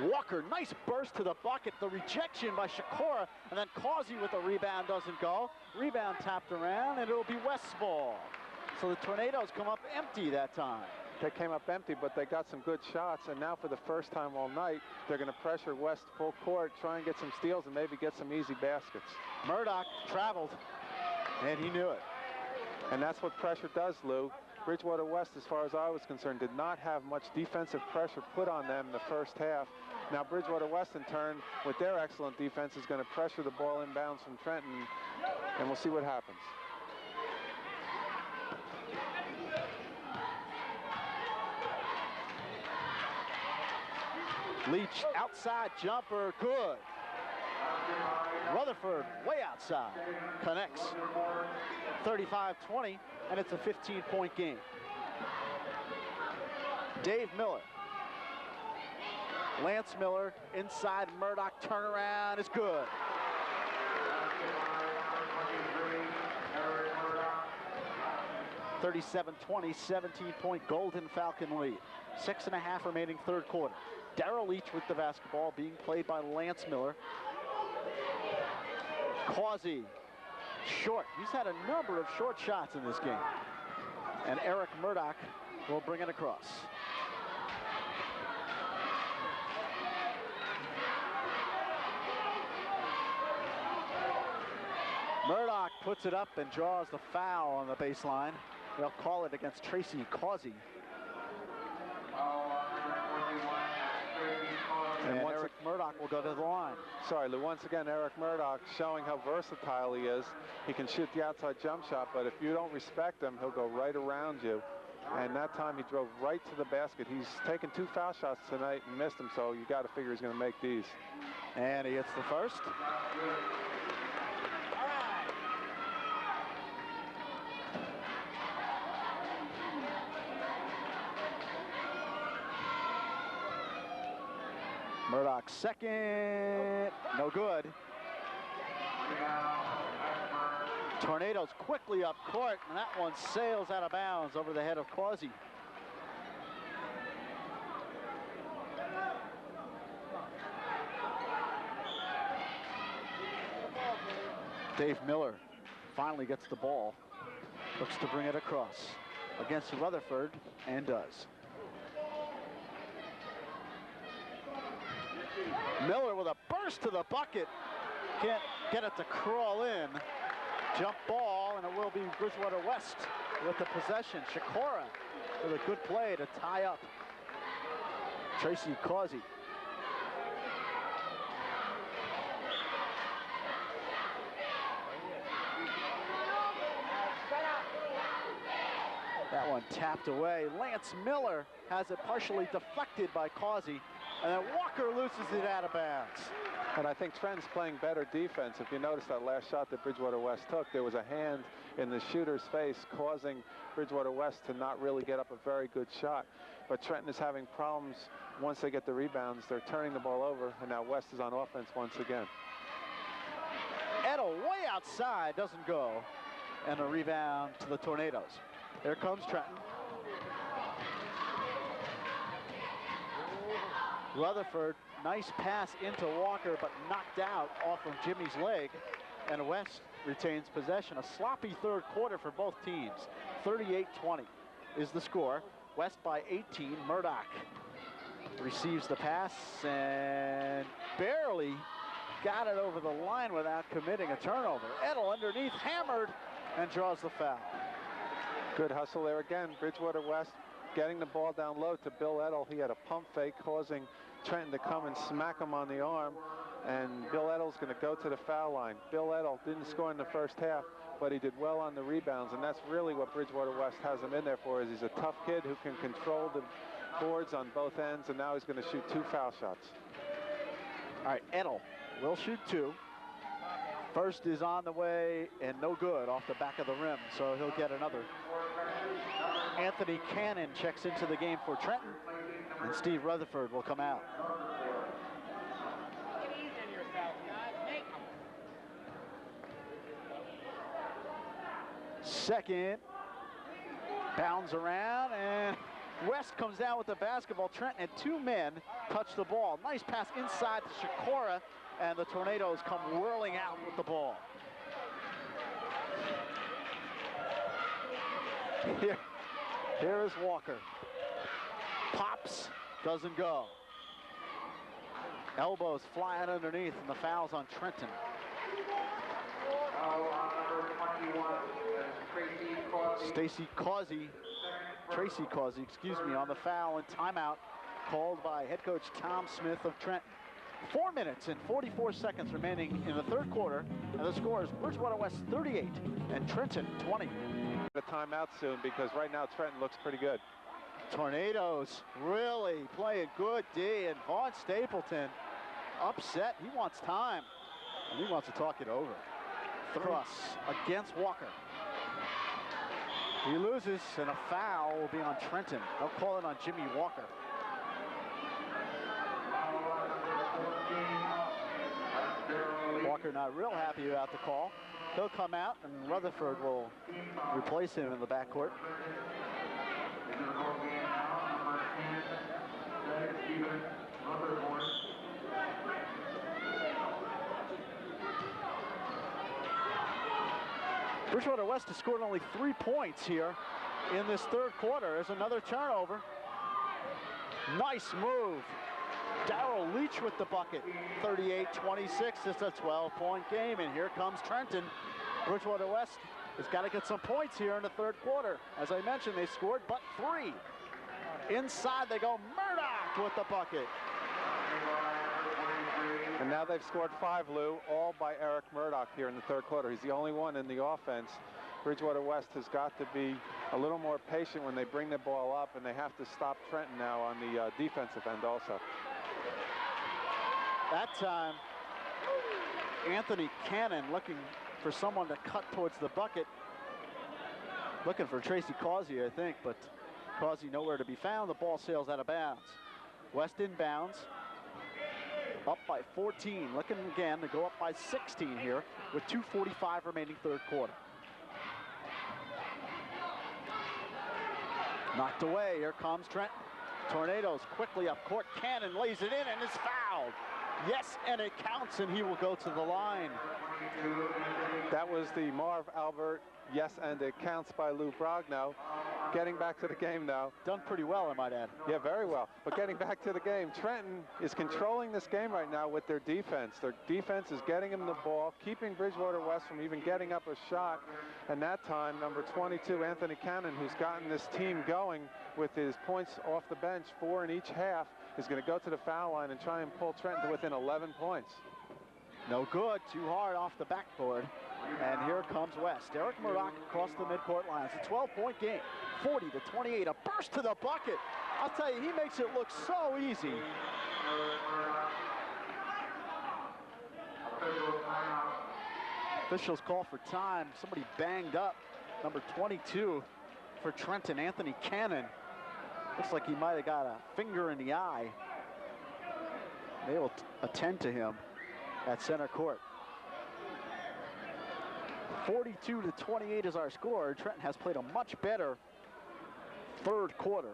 Walker, nice burst to the bucket. The rejection by SCHICKORA, and then CAUSEY with the rebound doesn't go. Rebound tapped around, and it'll be West's ball. So the Tornadoes come up empty that time. They came up empty, but they got some good shots, and now for the first time all night, they're going to pressure West full court, try and get some steals, and maybe get some easy baskets. Murdock traveled, and he knew it. And that's what pressure does, Lou. Bridgewater West, as far as I was concerned, did not have much defensive pressure put on them in the first half. Now Bridgewater West, in turn, with their excellent defense, is going to pressure the ball inbounds from Trenton, and we'll see what happens. Leach, outside jumper, good. Rutherford, way outside, connects. 35-20, and it's a 15-point game. Dave Miller. Lance Miller, inside Murdock, turnaround is good. (37-20), 17-point Golden Falcon lead. 6.5 remaining third quarter. DARYL LEACH with the basketball, being played by Lance Miller. CAUSEY, short. He's had a number of short shots in this game. And Eric Murdock will bring it across. Murdock puts it up and draws the foul on the baseline. They'll call it against TRACEY CAUSEY. And Eric Murdock will go to the line. Sorry, Lou, once again, Eric Murdock showing how versatile he is. He can shoot the outside jump shot, but if you don't respect him, he'll go right around you. And that time he drove right to the basket. He's taken 2 foul shots tonight and missed them, so you got to figure he's going to make these. And he hits the first. Murdock second, no good. Tornadoes quickly up court, and that one sails out of bounds over the head of CAUSEY. Dave Miller finally gets the ball, looks to bring it across against Rutherford, and does. Miller with a burst to the bucket. Can't get it to crawl in. Jump ball, and it will be Bridgewater West with the possession. SCHICKORA with a good play to tie up TRACEY CAUSEY. That one tapped away. Lance Miller has it partially deflected by CAUSEY, and then Walker loses it out of bounds. And I think Trenton's playing better defense. If you notice that last shot that Bridgewater West took, there was a hand in the shooter's face causing Bridgewater West to not really get up a very good shot. But Trenton is having problems once they get the rebounds. They're turning the ball over, and now West is on offense once again. ETTEL way outside, doesn't go, and a rebound to the Tornadoes. There comes Trenton. Rutherford, nice pass into Walker, but knocked out off of Jimmy's leg, and West retains possession. A sloppy third quarter for both teams. 38-20 is the score. West by 18. Murdock receives the pass and barely got it over the line without committing a turnover. ETTEL underneath, hammered, and draws the foul. Good hustle there again. Bridgewater West getting the ball down low to Bill ETTEL. He had a pump fake causing Trenton to come and smack him on the arm, and Bill ETTEL's going to go to the foul line. Bill ETTEL didn't score in the first half, but he did well on the rebounds, and that's really what Bridgewater West has him in there for. Is he's a tough kid who can control boards on both ends, and now he's going to shoot 2 foul shots. All right, ETTEL will shoot 2. First is on the way and no good off the back of the rim, so he'll get another. Anthony Cannon checks into the game for Trenton, and Steve Rutherford will come out. Second, bounds around, and West comes down with the basketball. Trenton and 2 men touch the ball. Nice pass inside to SCHICKORA, and the Tornadoes come whirling out with the ball. Here is Walker. Pops, doesn't go. Elbows flying underneath, and the foul's on Trenton. TRACEY CAUSEY, excuse me, on the foul, and timeout called by head coach Tom Smith of Trenton. 4 minutes and 44 seconds remaining in the third quarter, and the score is Bridgewater West 38 and Trenton 20. A timeout soon, because right now Trenton looks pretty good. Tornadoes really playing good D, and Vaughn Stapleton upset. He wants time, and he wants to talk it over. Thrust against Walker. He loses, and a foul will be on Trenton. They'll call it on Jimmy Walker. Walker not real happy about the call. He'll come out, and Rutherford will replace him in the backcourt. Bridgewater West has scored only 3 points here in this third quarter. There's another turnover. Nice move. DARYL LEACH with the bucket. 38-26. It's a 12-point game, and here comes Trenton. Bridgewater West has got to get some points here in the third quarter. As I mentioned, they scored but 3. Inside they go. Murdock with the bucket. And now they've scored 5, Lou, all by Eric Murdock here in the third quarter. He's the only one in the offense. Bridgewater West has got to be a little more patient when they bring the ball up, and they have to stop Trenton now on the defensive end also. That time, Anthony Cannon looking for someone to cut towards the bucket. Looking for TRACEY CAUSEY, I think, but CAUSEY nowhere to be found. The ball sails out of bounds. West inbounds. Up by 14, looking again to go up by 16 here with 2:45 remaining third quarter. Knocked away, here comes Trenton. Tornadoes quickly up court. Cannon lays it in and is fouled. Yes, and it counts, and he will go to the line. That was the Marv Albert, yes, and it counts by Lou Brogno. Getting back to the game now. Done pretty well, I might add. Yeah, very well. But getting back to the game, Trenton is controlling this game right now with their defense. Their defense is getting them the ball, keeping Bridgewater West from even getting up a shot. And that time, number 22, Anthony Cannon, who's gotten this team going with his points off the bench, 4 in each half, is going to go to the foul line and try and pull Trenton to within 11 points. No good, too hard off the backboard. And here comes West. Eric Murdock across the midcourt line. It's a 12-point game, 40-28. A burst to the bucket. I'll tell you, he makes it look so easy. Officials call for time. Somebody banged up. Number 22 for Trenton, Anthony Cannon. Looks like he might have got a finger in the eye. They will attend to him at center court. 42-28 is our score. Trenton has played a much better third quarter.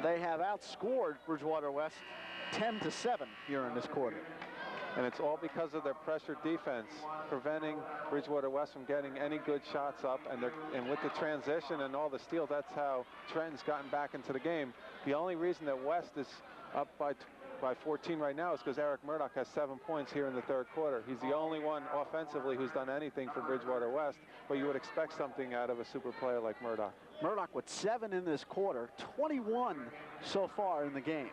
They have outscored Bridgewater West 10-7 here in this quarter. And it's all because of their pressure defense, preventing Bridgewater West from getting any good shots up. And with the transition and all the steals, that's how Trenton's gotten back into the game. The only reason that West is up by 14 right now is because Eric Murdock has 7 points here in the third quarter. He's the only one offensively who's done anything for Bridgewater West, but you would expect something out of a super player like Murdock. Murdock with 7 in this quarter, 21 so far in the game.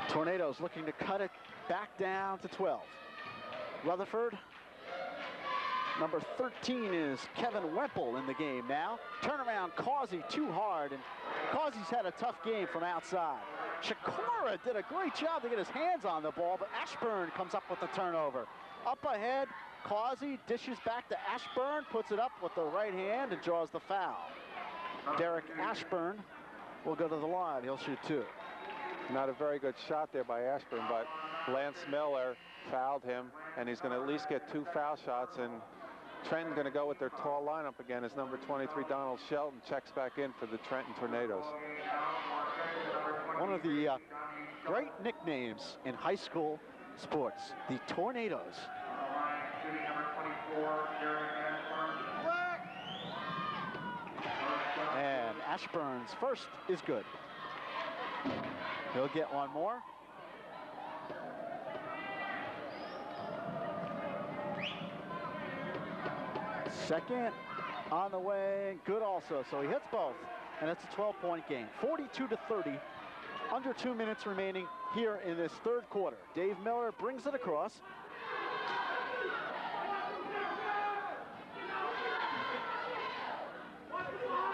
Tornadoes looking to cut it back down to 12. Rutherford Number 13 is Kevin Wemple in the game now. Turnaround, CAUSEY too hard, and CAUSEY's had a tough game from outside. SCHICKORA did a great job to get his hands on the ball, but ASHBURN comes up with the turnover. Up ahead, CAUSEY dishes back to ASHBURN, puts it up with the right hand and draws the foul. Derek ASHBURN will go to the line. He'll shoot 2. Not a very good shot there by ASHBURN, but Lance Miller fouled him, and he's going to at least get 2 foul shots, and Trenton going to go with their tall lineup again as number 23 Donald Shelton checks back in for the Trenton Tornadoes. One of the great nicknames in high school sports, the Tornadoes. And ASHBURN's first is good. He'll get one more. Second on the way, good also. So he hits both, and it's a 12-point game. 42-30, under 2 minutes remaining here in this third quarter. Dave Miller brings it across.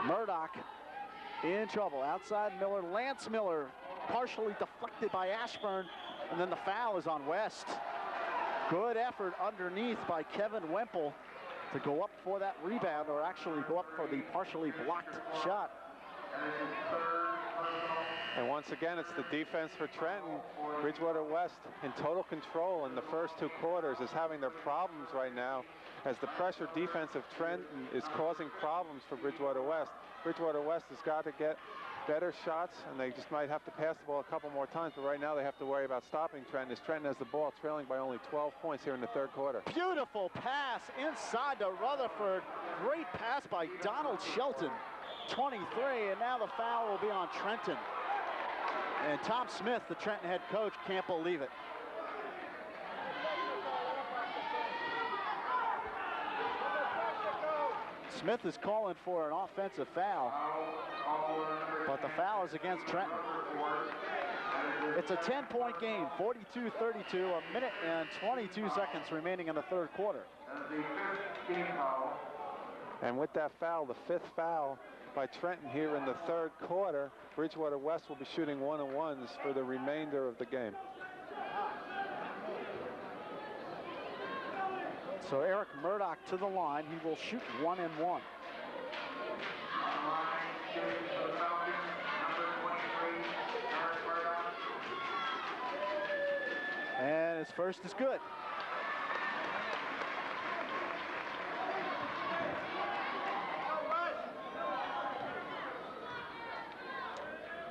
Murdock in trouble. Outside Miller, Lance Miller partially deflected by ASHBURN, and then the foul is on West. Good effort underneath by Kevin Wemple to go up for that rebound, or actually go up for the partially blocked shot. And once again, it's the defense for Trenton. Bridgewater West in total control in the first 2 quarters is having their problems right now, as the pressure defense of Trenton is causing problems for Bridgewater West. Bridgewater West has got to get better shots, and they just might have to pass the ball a couple more times, but right now they have to worry about stopping Trenton, as Trenton has the ball trailing by only 12 points here in the third quarter. Beautiful pass inside to Rutherford. Great pass by Donald Shelton, 23, and now the foul will be on Trenton. And Tom Smith, the Trenton head coach, can't believe it. Smith is calling for an offensive foul, but the foul is against Trenton. It's a 10-point game, 42-32, a minute and 22 seconds remaining in the third quarter. And with that foul, the 5th foul by Trenton here in the third quarter, Bridgewater West will be shooting 1-and-1s for the remainder of the game. So Eric Murdock to the line. He will shoot 1-and-1. And his first is good.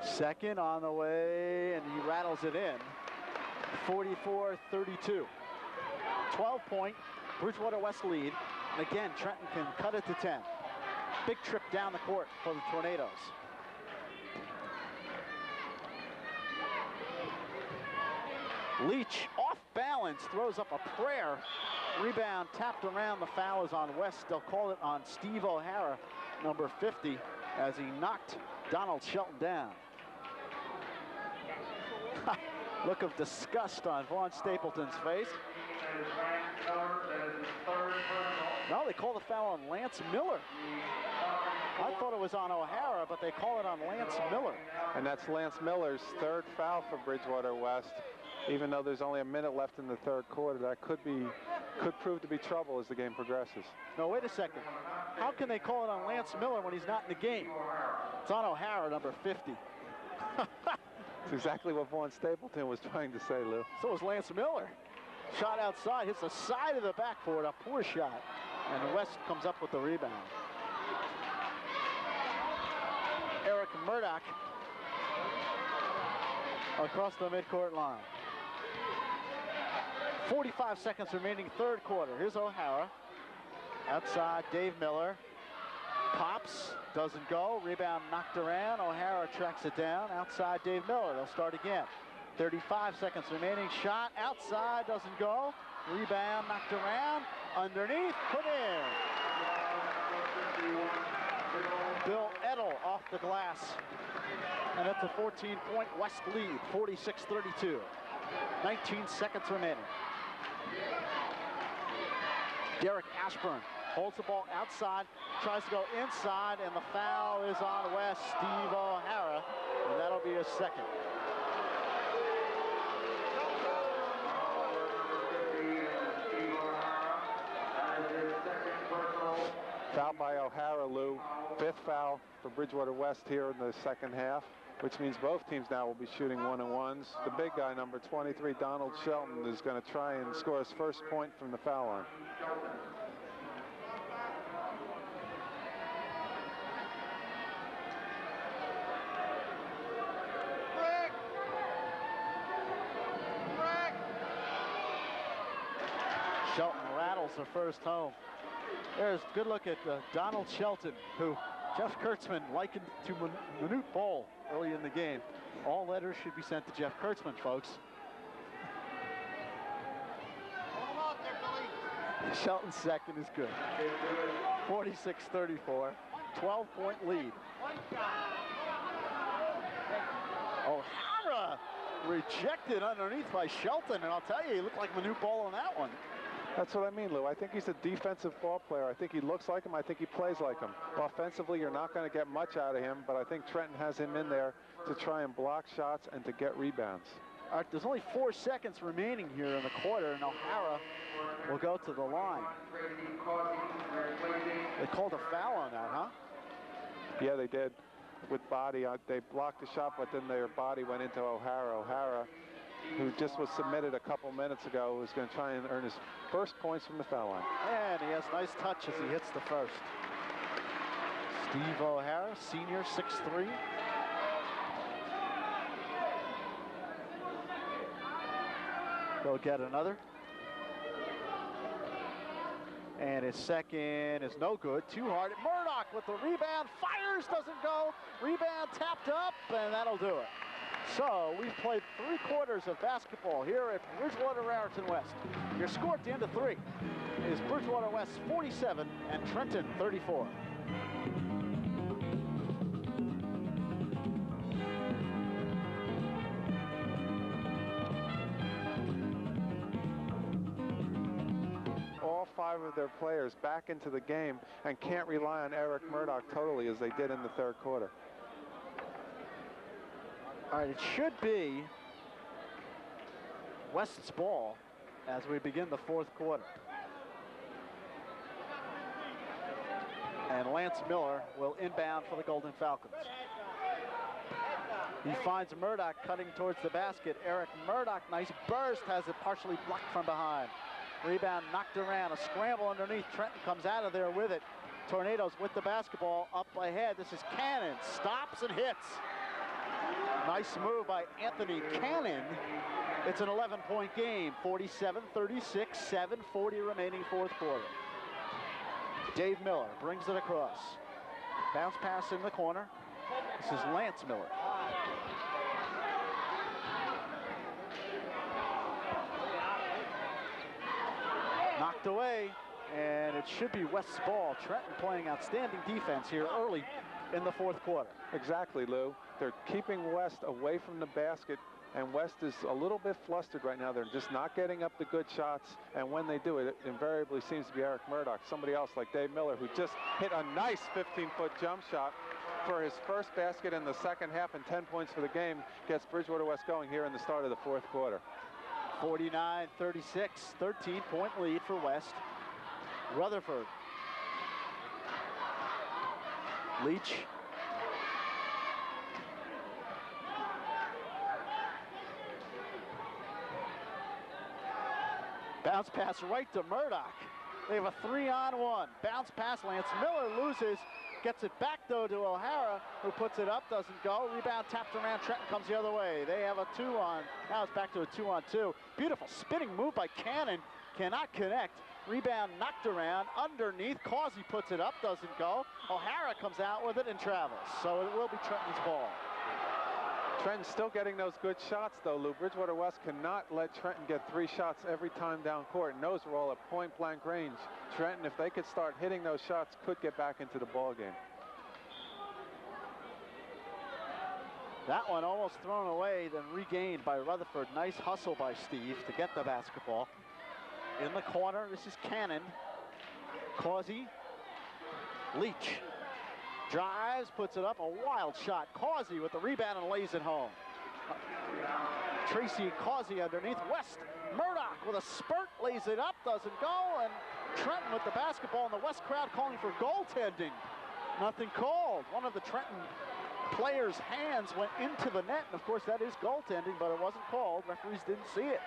Second on the way, and he rattles it in. 44-32. 12-point Bridgewater West lead. And again, Trenton can cut it to 10. Big trip down the court for the Tornadoes. Leach off balance, throws up a prayer. Rebound tapped around. The foul is on West. They'll call it on Steve O'Hara, number 50, as he knocked Donald Shelton down. Look of disgust on Vaughn Stapleton's face. No, they call the foul on Lance Miller. I thought it was on O'Hara, but they call it on Lance Miller. And that's Lance Miller's 3rd foul for Bridgewater West. Even though there's only a minute left in the third quarter, that could prove to be trouble as the game progresses. No, wait a second. How can they call it on Lance Miller when he's not in the game? It's on O'Hara, number 50. It's exactly what Vaughn Stapleton was trying to say, Lou. So was Lance Miller. Shot outside, hits the side of the backboard, a poor shot. And West comes up with the rebound. Eric Murdock across the midcourt line. 45 seconds remaining, third quarter. Here's O'Hara. Outside, Dave Miller. Pops, doesn't go. Rebound knocked around. O'Hara tracks it down. Outside, Dave Miller. They'll start again. 35 seconds remaining. Shot outside, doesn't go. Rebound knocked around. Underneath, put in. Bill ETTEL off the glass. And it's a 14-point West lead, 46-32. 19 seconds remaining. Derek Ashburn holds the ball outside, tries to go inside, and the foul is on West, Steve O'Hara, and that'll be his second. Foul by O'Hara, Lou. 5th foul for Bridgewater West here in the second half, which means both teams now will be shooting 1-and-1s. The big guy, number 23, Donald Shelton, is going to try and score his first point from the foul line. Shelton rattles the first home. There's a good look at Donald Shelton, who Jeff Kurtzman likened to Manute Bol early in the game. All letters should be sent to Jeff Kurtzman, folks. Shelton's second is good. 46-34, 12-point lead. O'Hara rejected underneath by Shelton, and I'll tell you, he looked like Manute Bol on that one. That's what I mean, Lou. I think he's a defensive ball player. I think he looks like him. I think he plays like him. Offensively, you're not going to get much out of him, but I think Trenton has him in there to try and block shots and to get rebounds. All right, there's only 4 seconds remaining here in the quarter, and O'Hara will go to the line. They called a foul on that, huh? Yeah, they did. With body, they blocked the shot, but then their body went into O'Hara. O'Hara, who just was submitted a couple minutes ago, is going to try and earn his first points from the foul line. And he has a nice touch as he hits the first. Steve O'Hara, senior, 6'3". Go get another. And his second is no good, too hard. Murdock with the rebound, fires, doesn't go. Rebound tapped up, and that'll do it. So we've played 3 quarters of basketball here at Bridgewater-Raritan West. Your score at the end of 3 is Bridgewater West 47 and Trenton 34. All 5 of their players back into the game and can't rely on Eric Murdock totally as they did in the 3rd quarter. All right, it should be West's ball as we begin the 4th quarter. And Lance Miller will inbound for the Golden Falcons. He finds Murdock cutting towards the basket. Eric Murdock, nice burst, has it partially blocked from behind. Rebound knocked around, a scramble underneath. Trenton comes out of there with it. Tornadoes with the basketball up ahead. This is Cannon, stops and hits. Nice move by Anthony Cannon. It's an 11-point game, 47-36, 7:40 remaining 4th quarter. Dave Miller brings it across. Bounce pass in the corner. This is Lance Miller. Knocked away, and it should be West's ball. Trenton playing outstanding defense here early in the 4th quarter. Exactly, Lou. They're keeping West away from the basket, and West is a little bit flustered right now. They're just not getting up the good shots, and when they do, it invariably seems to be Eric Murdock, somebody else like Dave Miller, who just hit a nice 15-foot jump shot for his first basket in the 2nd half, and 10 points for the game, gets Bridgewater West going here in the start of the 4th quarter. 49-36, 13-point lead for West. Rutherford. Leach. Bounce pass right to Murdock. They have a 3-on-1. Bounce pass, Lance Miller loses. Gets it back, though, to O'Hara, who puts it up, doesn't go. Rebound tapped around, Trenton comes the other way. They have a 2-on. Now it's back to a 2-on-2. Beautiful spinning move by Cannon. Cannot connect. Rebound knocked around, underneath. CAUSEY puts it up, doesn't go. O'Hara comes out with it and travels. So it will be Trenton's ball. Trenton's still getting those good shots, though, Lou. Bridgewater West cannot let Trenton get 3 shots every time down court. And those are all at point-blank range. Trenton, if they could start hitting those shots, could get back into the ball game. That one almost thrown away, then regained by Rutherford. Nice hustle by Steve to get the basketball. In the corner, this is Cannon. CAUSEY. Leach drives, puts it up, a wild shot. CAUSEY with the rebound and lays it home. TRACEY CAUSEY underneath. West Murdock with a spurt, lays it up, doesn't go, and Trenton with the basketball, and the West crowd calling for goaltending. Nothing called. One of the Trenton players' hands went into the net, and of course that is goaltending, but it wasn't called. Referees didn't see it.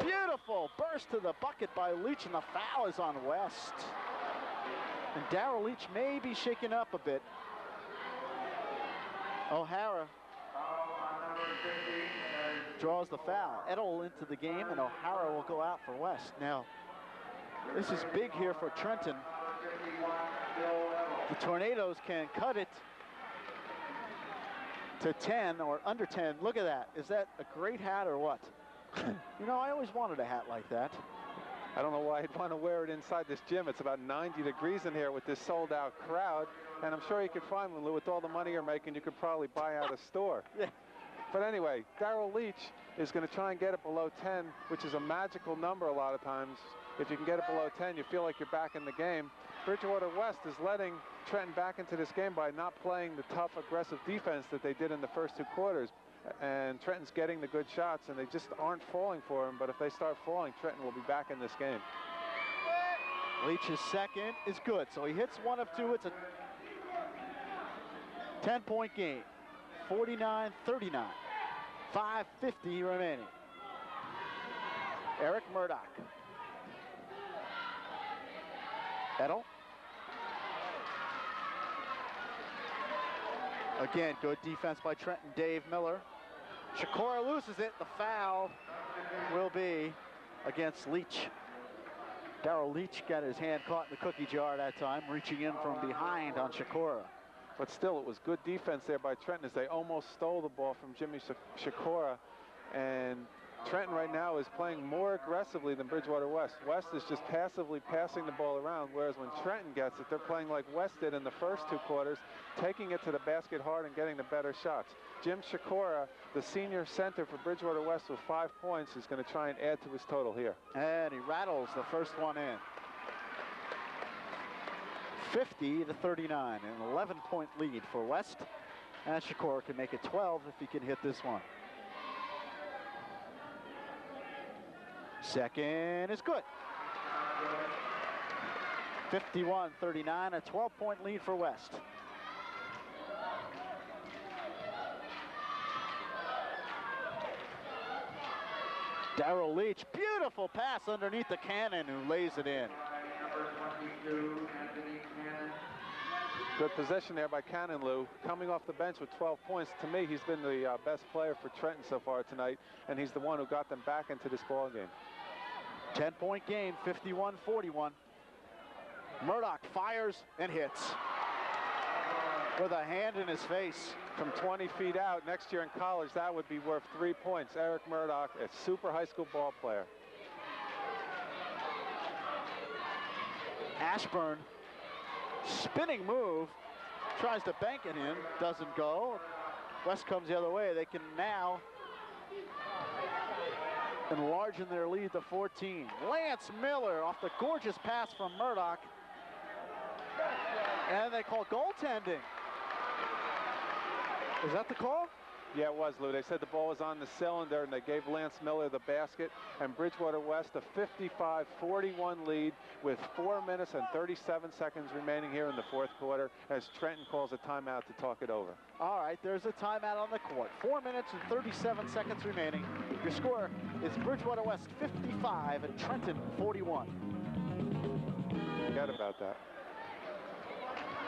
Beautiful burst to the bucket by Leach, and the foul is on West. And DARYL Leach may be shaken up a bit. O'Hara draws the foul. ETTEL into the game, and O'Hara will go out for West. Now, this is big here for Trenton. The Tornadoes can cut it to 10 or under 10. Look at that. Is that a great hat or what? You know, I always wanted a hat like that. I don't know why I'd want to wear it inside this gym. It's about 90 degrees in here with this sold-out crowd, and I'm sure you could find one, Lou. With all the money you're making, you could probably buy out a store. Yeah. But anyway, DARYL Leach is going to try and get it below 10, which is a magical number a lot of times. If you can get it below 10, you feel like you're back in the game. Bridgewater West is letting Trenton back into this game by not playing the tough, aggressive defense that they did in the first 2 quarters. And Trenton's getting the good shots, and they just aren't falling for him. But if they start falling, Trenton will be back in this game. Leach's second is good, so he hits 1 of 2. It's a 10-point game. 49-39. 5:50 remaining. Eric Murdock. ETTEL. Again, good defense by Trenton. Dave Miller. SCHICKORA loses it. The foul will be against Leach. DARYL Leach got his hand caught in the cookie jar that time, reaching in from behind on SCHICKORA. But still, it was good defense there by Trenton as they almost stole the ball from Jimmy SCHICKORA. And Trenton right now is playing more aggressively than Bridgewater West. West is just passively passing the ball around, whereas when Trenton gets it, they're playing like West did in the first 2 quarters, taking it to the basket hard and getting the better shots. Jim SCHICKORA, the senior center for Bridgewater West with 5 points, is going to try and add to his total here. And he rattles the first one in. 50-39, an 11-point lead for West. And SCHICKORA can make it 12 if he can hit this one. Second is good. 51-39, a 12-point lead for West. DARYL Leach, beautiful pass underneath the cannon, who lays it in. Good possession there by Cannon, Lou. Coming off the bench with 12 points. To me, he's been the best player for Trenton so far tonight, and he's the one who got them back into this ball game. 10-point game, 51-41. Murdock fires and hits with a hand in his face. From 20 feet out, next year in college, that would be worth 3 points. Eric Murdock, a super high school ball player. ASHBURN, spinning move, tries to bank it in, doesn't go. West comes the other way. They can now enlarge in their lead to 14. Lance Miller off the gorgeous pass from Murdock. And they call goaltending. Is that the call? Yeah, it was, Lou. They said the ball was on the cylinder, and they gave Lance Miller the basket. And Bridgewater West a 55-41 lead with 4 minutes and 37 seconds remaining here in the 4th quarter as Trenton calls a timeout to talk it over. All right, there's a timeout on the court. 4 minutes and 37 seconds remaining. Your score is Bridgewater West 55 and Trenton 41. Forget about that.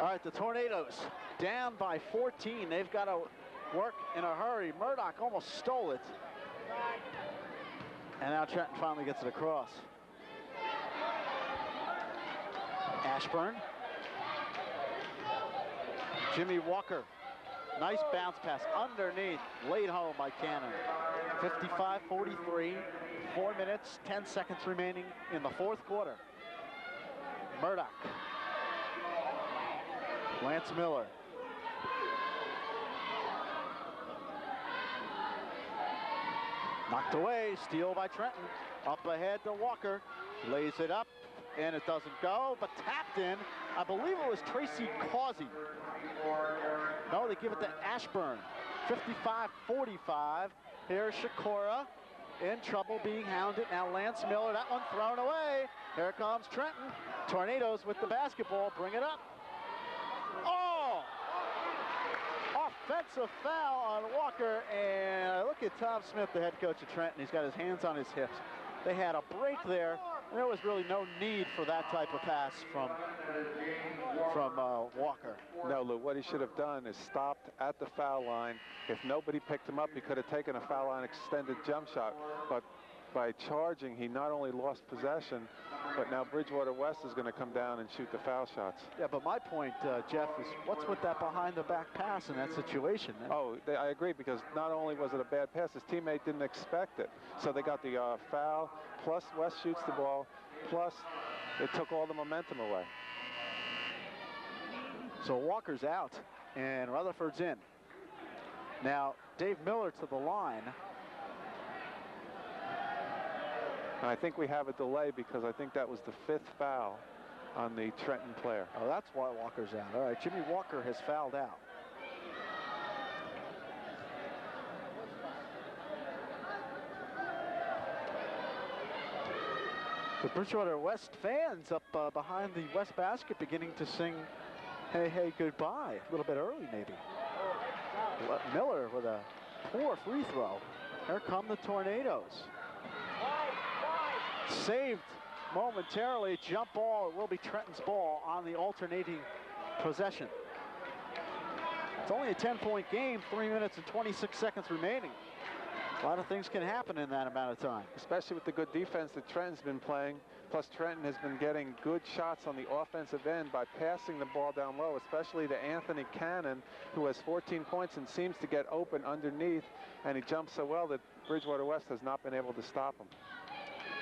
All right, the Tornadoes down by 14. They've got to work in a hurry. Murdock almost stole it. And now Trenton finally gets it across. ASHBURN. Jimmy Walker. Nice bounce pass underneath. Laid home by Cannon. 55-43. 4 minutes, 10 seconds remaining in the 4th quarter. Murdock. Lance Miller. Knocked away, steal by Trenton. Up ahead to Walker. Lays it up, and it doesn't go, but tapped in. I believe it was TRACEY CAUSEY. No, they give it to ASHBURN. 55-45. Here's SCHICKORA in trouble, being hounded. Now Lance Miller, that one thrown away. Here comes Trenton. Tornadoes with the basketball, bring it up. Oh! Offensive foul on Walker, and look at Tom Smith, the head coach of Trenton. He's got his hands on his hips. They had a break there. There was really no need for that type of pass from Walker. No, Lou, what he should have done is stopped at the foul line. If nobody picked him up, he could have taken a foul line extended jump shot. But by charging, he not only lost possession, but now Bridgewater West is going to come down and shoot the foul shots. Yeah, but my point, Jeff, is what's with that behind-the-back pass in that situation? Oh, I agree, because not only was it a bad pass, his teammate didn't expect it. So they got the foul, plus West shoots the ball, plus it took all the momentum away. So Walker's out, and Rutherford's in. Now, Dave Miller to the line. And I think we have a delay because I think that was the 5th foul on the Trenton player. Oh, that's why Walker's out. All right, Jimmy Walker has fouled out. The Bridgewater West fans up behind the West basket beginning to sing "Hey, hey, goodbye" a little bit early, maybe. Miller with a poor free throw. Here come the Tornadoes. Saved momentarily. Jump ball. It will be Trenton's ball on the alternating possession. It's only a 10-point game, 3 minutes and 26 seconds remaining. A lot of things can happen in that amount of time. Especially with the good defense that Trenton's been playing. Plus, Trenton has been getting good shots on the offensive end by passing the ball down low, especially to Anthony Cannon, who has 14 points and seems to get open underneath. And he jumps so well that Bridgewater West has not been able to stop him.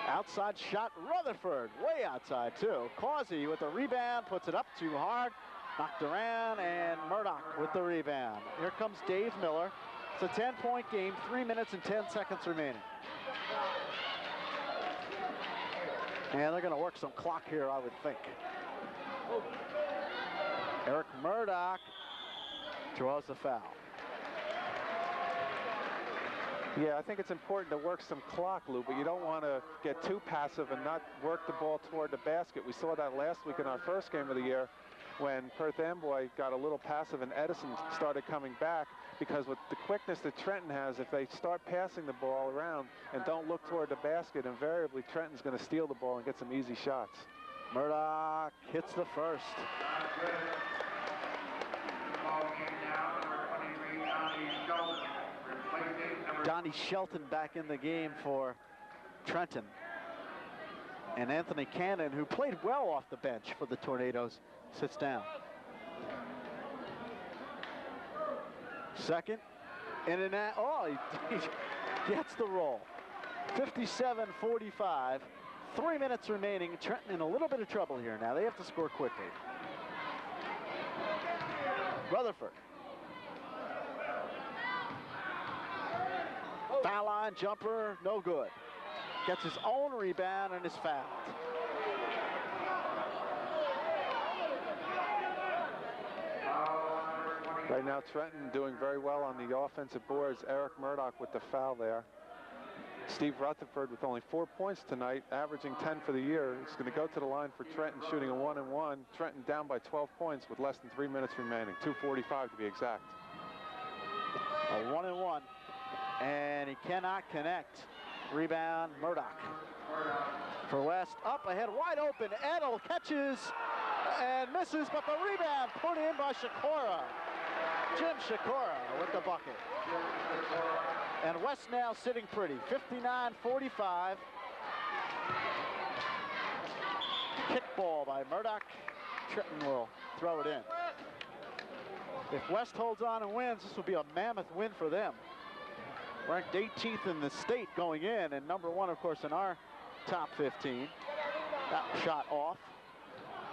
Outside shot, Rutherford, way outside too. CAUSEY with the rebound, puts it up too hard, knocked around, and Murdock with the rebound. Here comes Dave Miller. It's a 10-point game, 3 minutes and 10 seconds remaining. And they're going to work some clock here, I would think. Eric Murdock draws the foul. Yeah, I think it's important to work some clock, Lou, but you don't want to get too passive and not work the ball toward the basket. We saw that last week in our first game of the year when Perth Amboy got a little passive and Edison started coming back, because with the quickness that Trenton has, if they start passing the ball around and don't look toward the basket, invariably Trenton's going to steal the ball and get some easy shots. Murdock hits the first. Donnie Shelton back in the game for Trenton. And Anthony Cannon, who played well off the bench for the Tornadoes, sits down. Second, in and out. Oh, he gets the roll. 57-45. 3 minutes remaining. Trenton in a little bit of trouble here now. They have to score quickly. Rutherford. Foul line jumper, no good. Gets his own rebound and is fouled. Right now, Trenton doing very well on the offensive boards. Eric Murdock with the foul there. Steve Rutherford with only 4 points tonight, averaging 10 for the year. He's going to go to the line for Trenton, shooting a 1-and-1. Trenton down by 12 points with less than 3 minutes remaining, 2:45 to be exact. A 1-and-1, and he cannot connect. Rebound, Murdock. For West, up ahead, wide open. ETTEL catches and misses, but the rebound put in by SCHICKORA. Jim SCHICKORA with the bucket. And West now sitting pretty, 59-45. Kick ball by Murdock. Trenton will throw it in. If West holds on and wins, this will be a mammoth win for them. Ranked 18th in the state going in, and #1, of course, in our top 15. That shot off.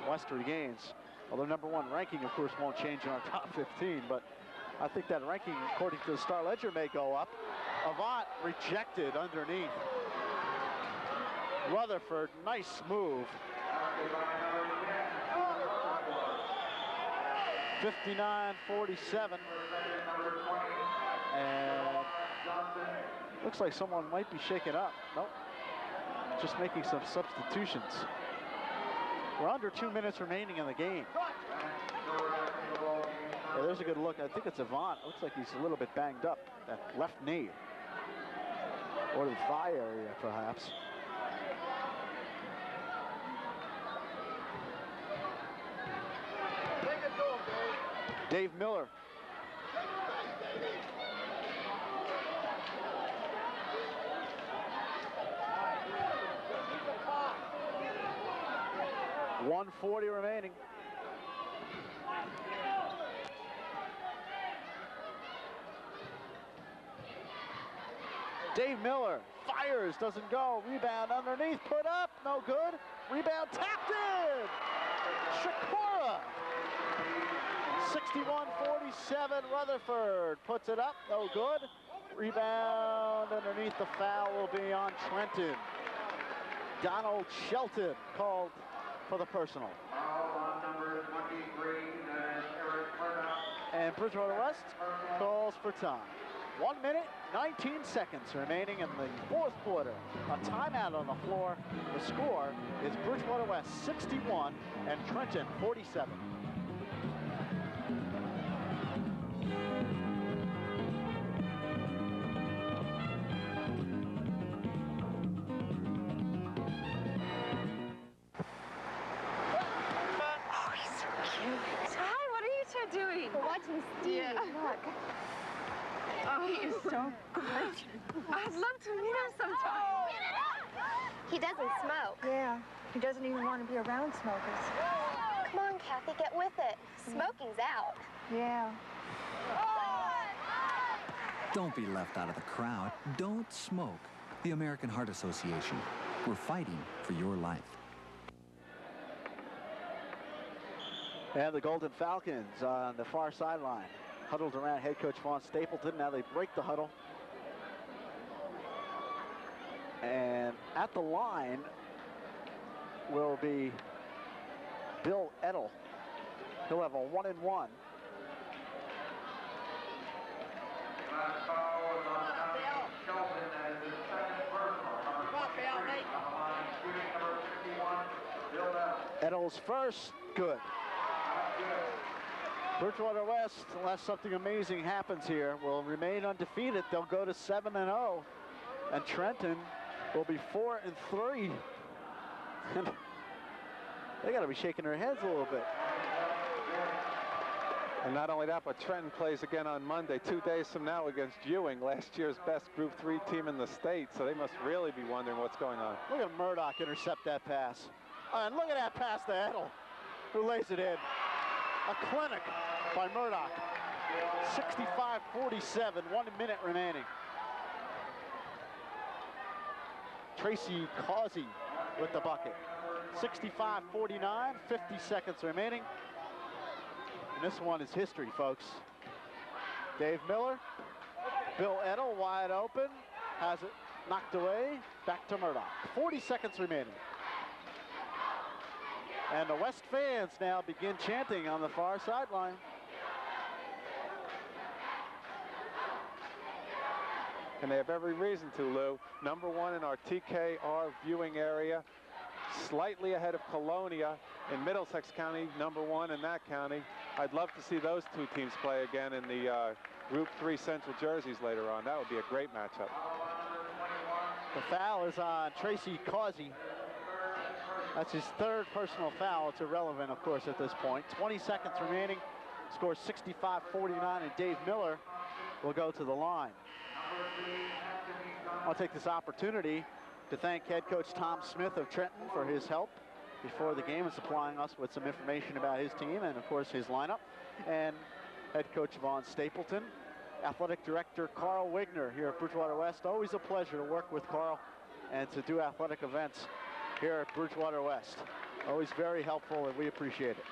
West regains. Although #1 ranking, of course, won't change in our top 15, but I think that ranking, according to the Star Ledger, may go up. AVANT rejected underneath. Rutherford, nice move. 59-47. And looks like someone might be shaken up. Nope, just making some substitutions. We're under 2 minutes remaining in the game. Yeah, there's a good look. I think it's AVANT. Looks like he's a little bit banged up, that left knee. Or the thigh area, perhaps. Dave Miller. .140 remaining. Dave Miller fires, doesn't go. Rebound underneath, put up, no good. Rebound tapped in. SCHICKORA. 61-47, Rutherford puts it up, no good. Rebound underneath, the foul will be on Trenton. Donald Shelton called for the personal. Number 23, Eric Murdock. And Bridgewater West calls for time. 1 minute, 19 seconds remaining in the fourth quarter. A timeout on the floor. The score is Bridgewater West 61 and Trenton 47. Doing? We're watching Steve. Yeah. Look. Oh, he is so good. I'd love to meet him sometime. He doesn't smoke. Yeah, he doesn't even want to be around smokers. Come on, Kathy, get with it. Smoking's out. Yeah. Don't be left out of the crowd. Don't smoke. The American Heart Association. We're fighting for your life. And the Golden Falcons on the far sideline, huddled around head coach Vaughn Stapleton. Now they break the huddle. And at the line will be Bill ETTEL. He'll have a 1-and-1. ETTEL's first, good. Bridgewater West, unless something amazing happens here, will remain undefeated. They'll go to 7-0, and Trenton will be 4-3. They got to be shaking their heads a little bit. And not only that, but Trenton plays again on Monday, 2 days from now, against Ewing, last year's best Group 3 team in the state. So they must really be wondering what's going on. Look at Murdock intercept that pass. And look at that pass to ETTEL, who lays it in. A clinic by Murdock. 65-47, 1 minute remaining. TRACEY CAUSEY with the bucket. 65-49, 50 seconds remaining. And this one is history, folks. Dave Miller, Bill ETTEL wide open, has it knocked away, back to Murdock. 40 seconds remaining. And the West fans now begin chanting on the far sideline. And they have every reason to, Lou. Number 1 in our TKR viewing area, slightly ahead of Colonia in Middlesex County, number 1 in that county. I'd love to see those two teams play again in the Group 3 Central jerseys later on. That would be a great matchup. The foul is on TRACEY CAUSEY. That's his third personal foul. It's irrelevant, of course, at this point. 20 seconds remaining. Score 65-49, and Dave Miller will go to the line. I'll take this opportunity to thank head coach Tom Smith of Trenton for his help before the game and supplying us with some information about his team and, of course, his lineup. And head coach Vaughn Stapleton, athletic director Carl Wigner here at Bridgewater West. Always a pleasure to work with Carl and to do athletic events here at Bridgewater West. Always very helpful, and we appreciate it.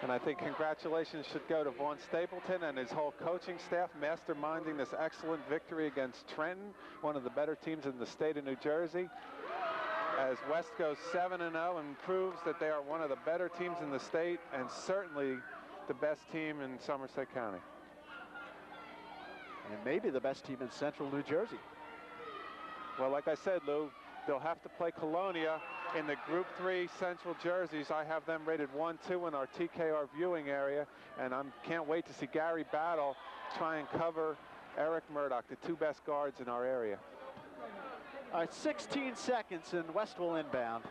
And I think congratulations should go to Vaughn Stapleton and his whole coaching staff masterminding this excellent victory against Trenton, one of the better teams in the state of New Jersey, as West goes 7-0 and proves that they are one of the better teams in the state and certainly the best team in Somerset County. And maybe the best team in Central New Jersey. Well, like I said, Lou, they'll have to play Colonia in the Group 3 Central jerseys. I have them rated 1-2 in our TKR viewing area, and I can't wait to see Gary Battle try and cover Eric Murdock, the two best guards in our area. All right, 16 seconds and West will inbound.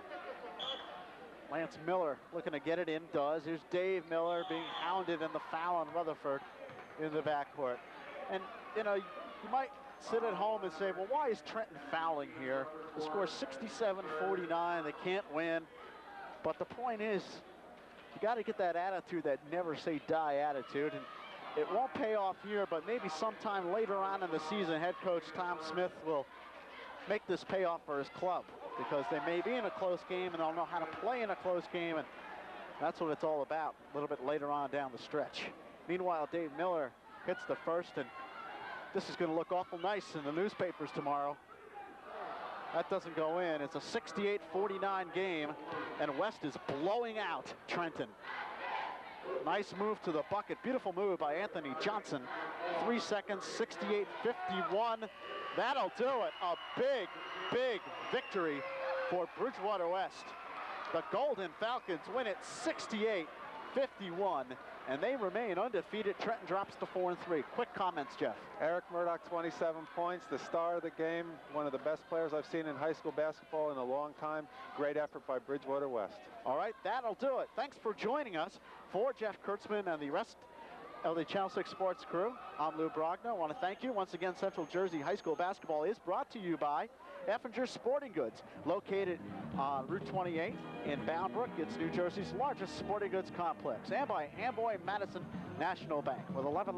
Lance Miller looking to get it in, does. Here's Dave Miller being hounded in the foul on Rutherford in the backcourt. And, you know, you might sit at home and say, well, why is Trenton fouling here? The score is 67-49. They can't win. But the point is, you got to get that attitude, that never say die attitude. And it won't pay off here, but maybe sometime later on in the season, head coach Tom Smith will make this pay off for his club, because they may be in a close game and they'll know how to play in a close game, and that's what it's all about a little bit later on down the stretch. Meanwhile, Dave Miller hits the first, and this is going to look awful nice in the newspapers tomorrow. That doesn't go in. It's a 68-49 game, and West is blowing out Trenton. Nice move to the bucket. Beautiful move by Anthony Johnson. 3 seconds, 68-51. That'll do it. A big, big victory for Bridgewater West. The Golden Falcons win it 68-51, and they remain undefeated. Trenton drops to 4-3. Quick comments, Jeff. Eric Murdock, 27 points, the star of the game, one of the best players I've seen in high school basketball in a long time. Great effort by Bridgewater West. All right, that'll do it. Thanks for joining us. For Jeff Kurtzman and the rest of the Channel 6 Sports crew, I'm Lou Brogna. I want to thank you. Once again, Central Jersey High School basketball is brought to you by Effinger Sporting Goods, located on Route 28 in Bound Brook. It's New Jersey's largest sporting goods complex, and by Amboy Madison National Bank, with 11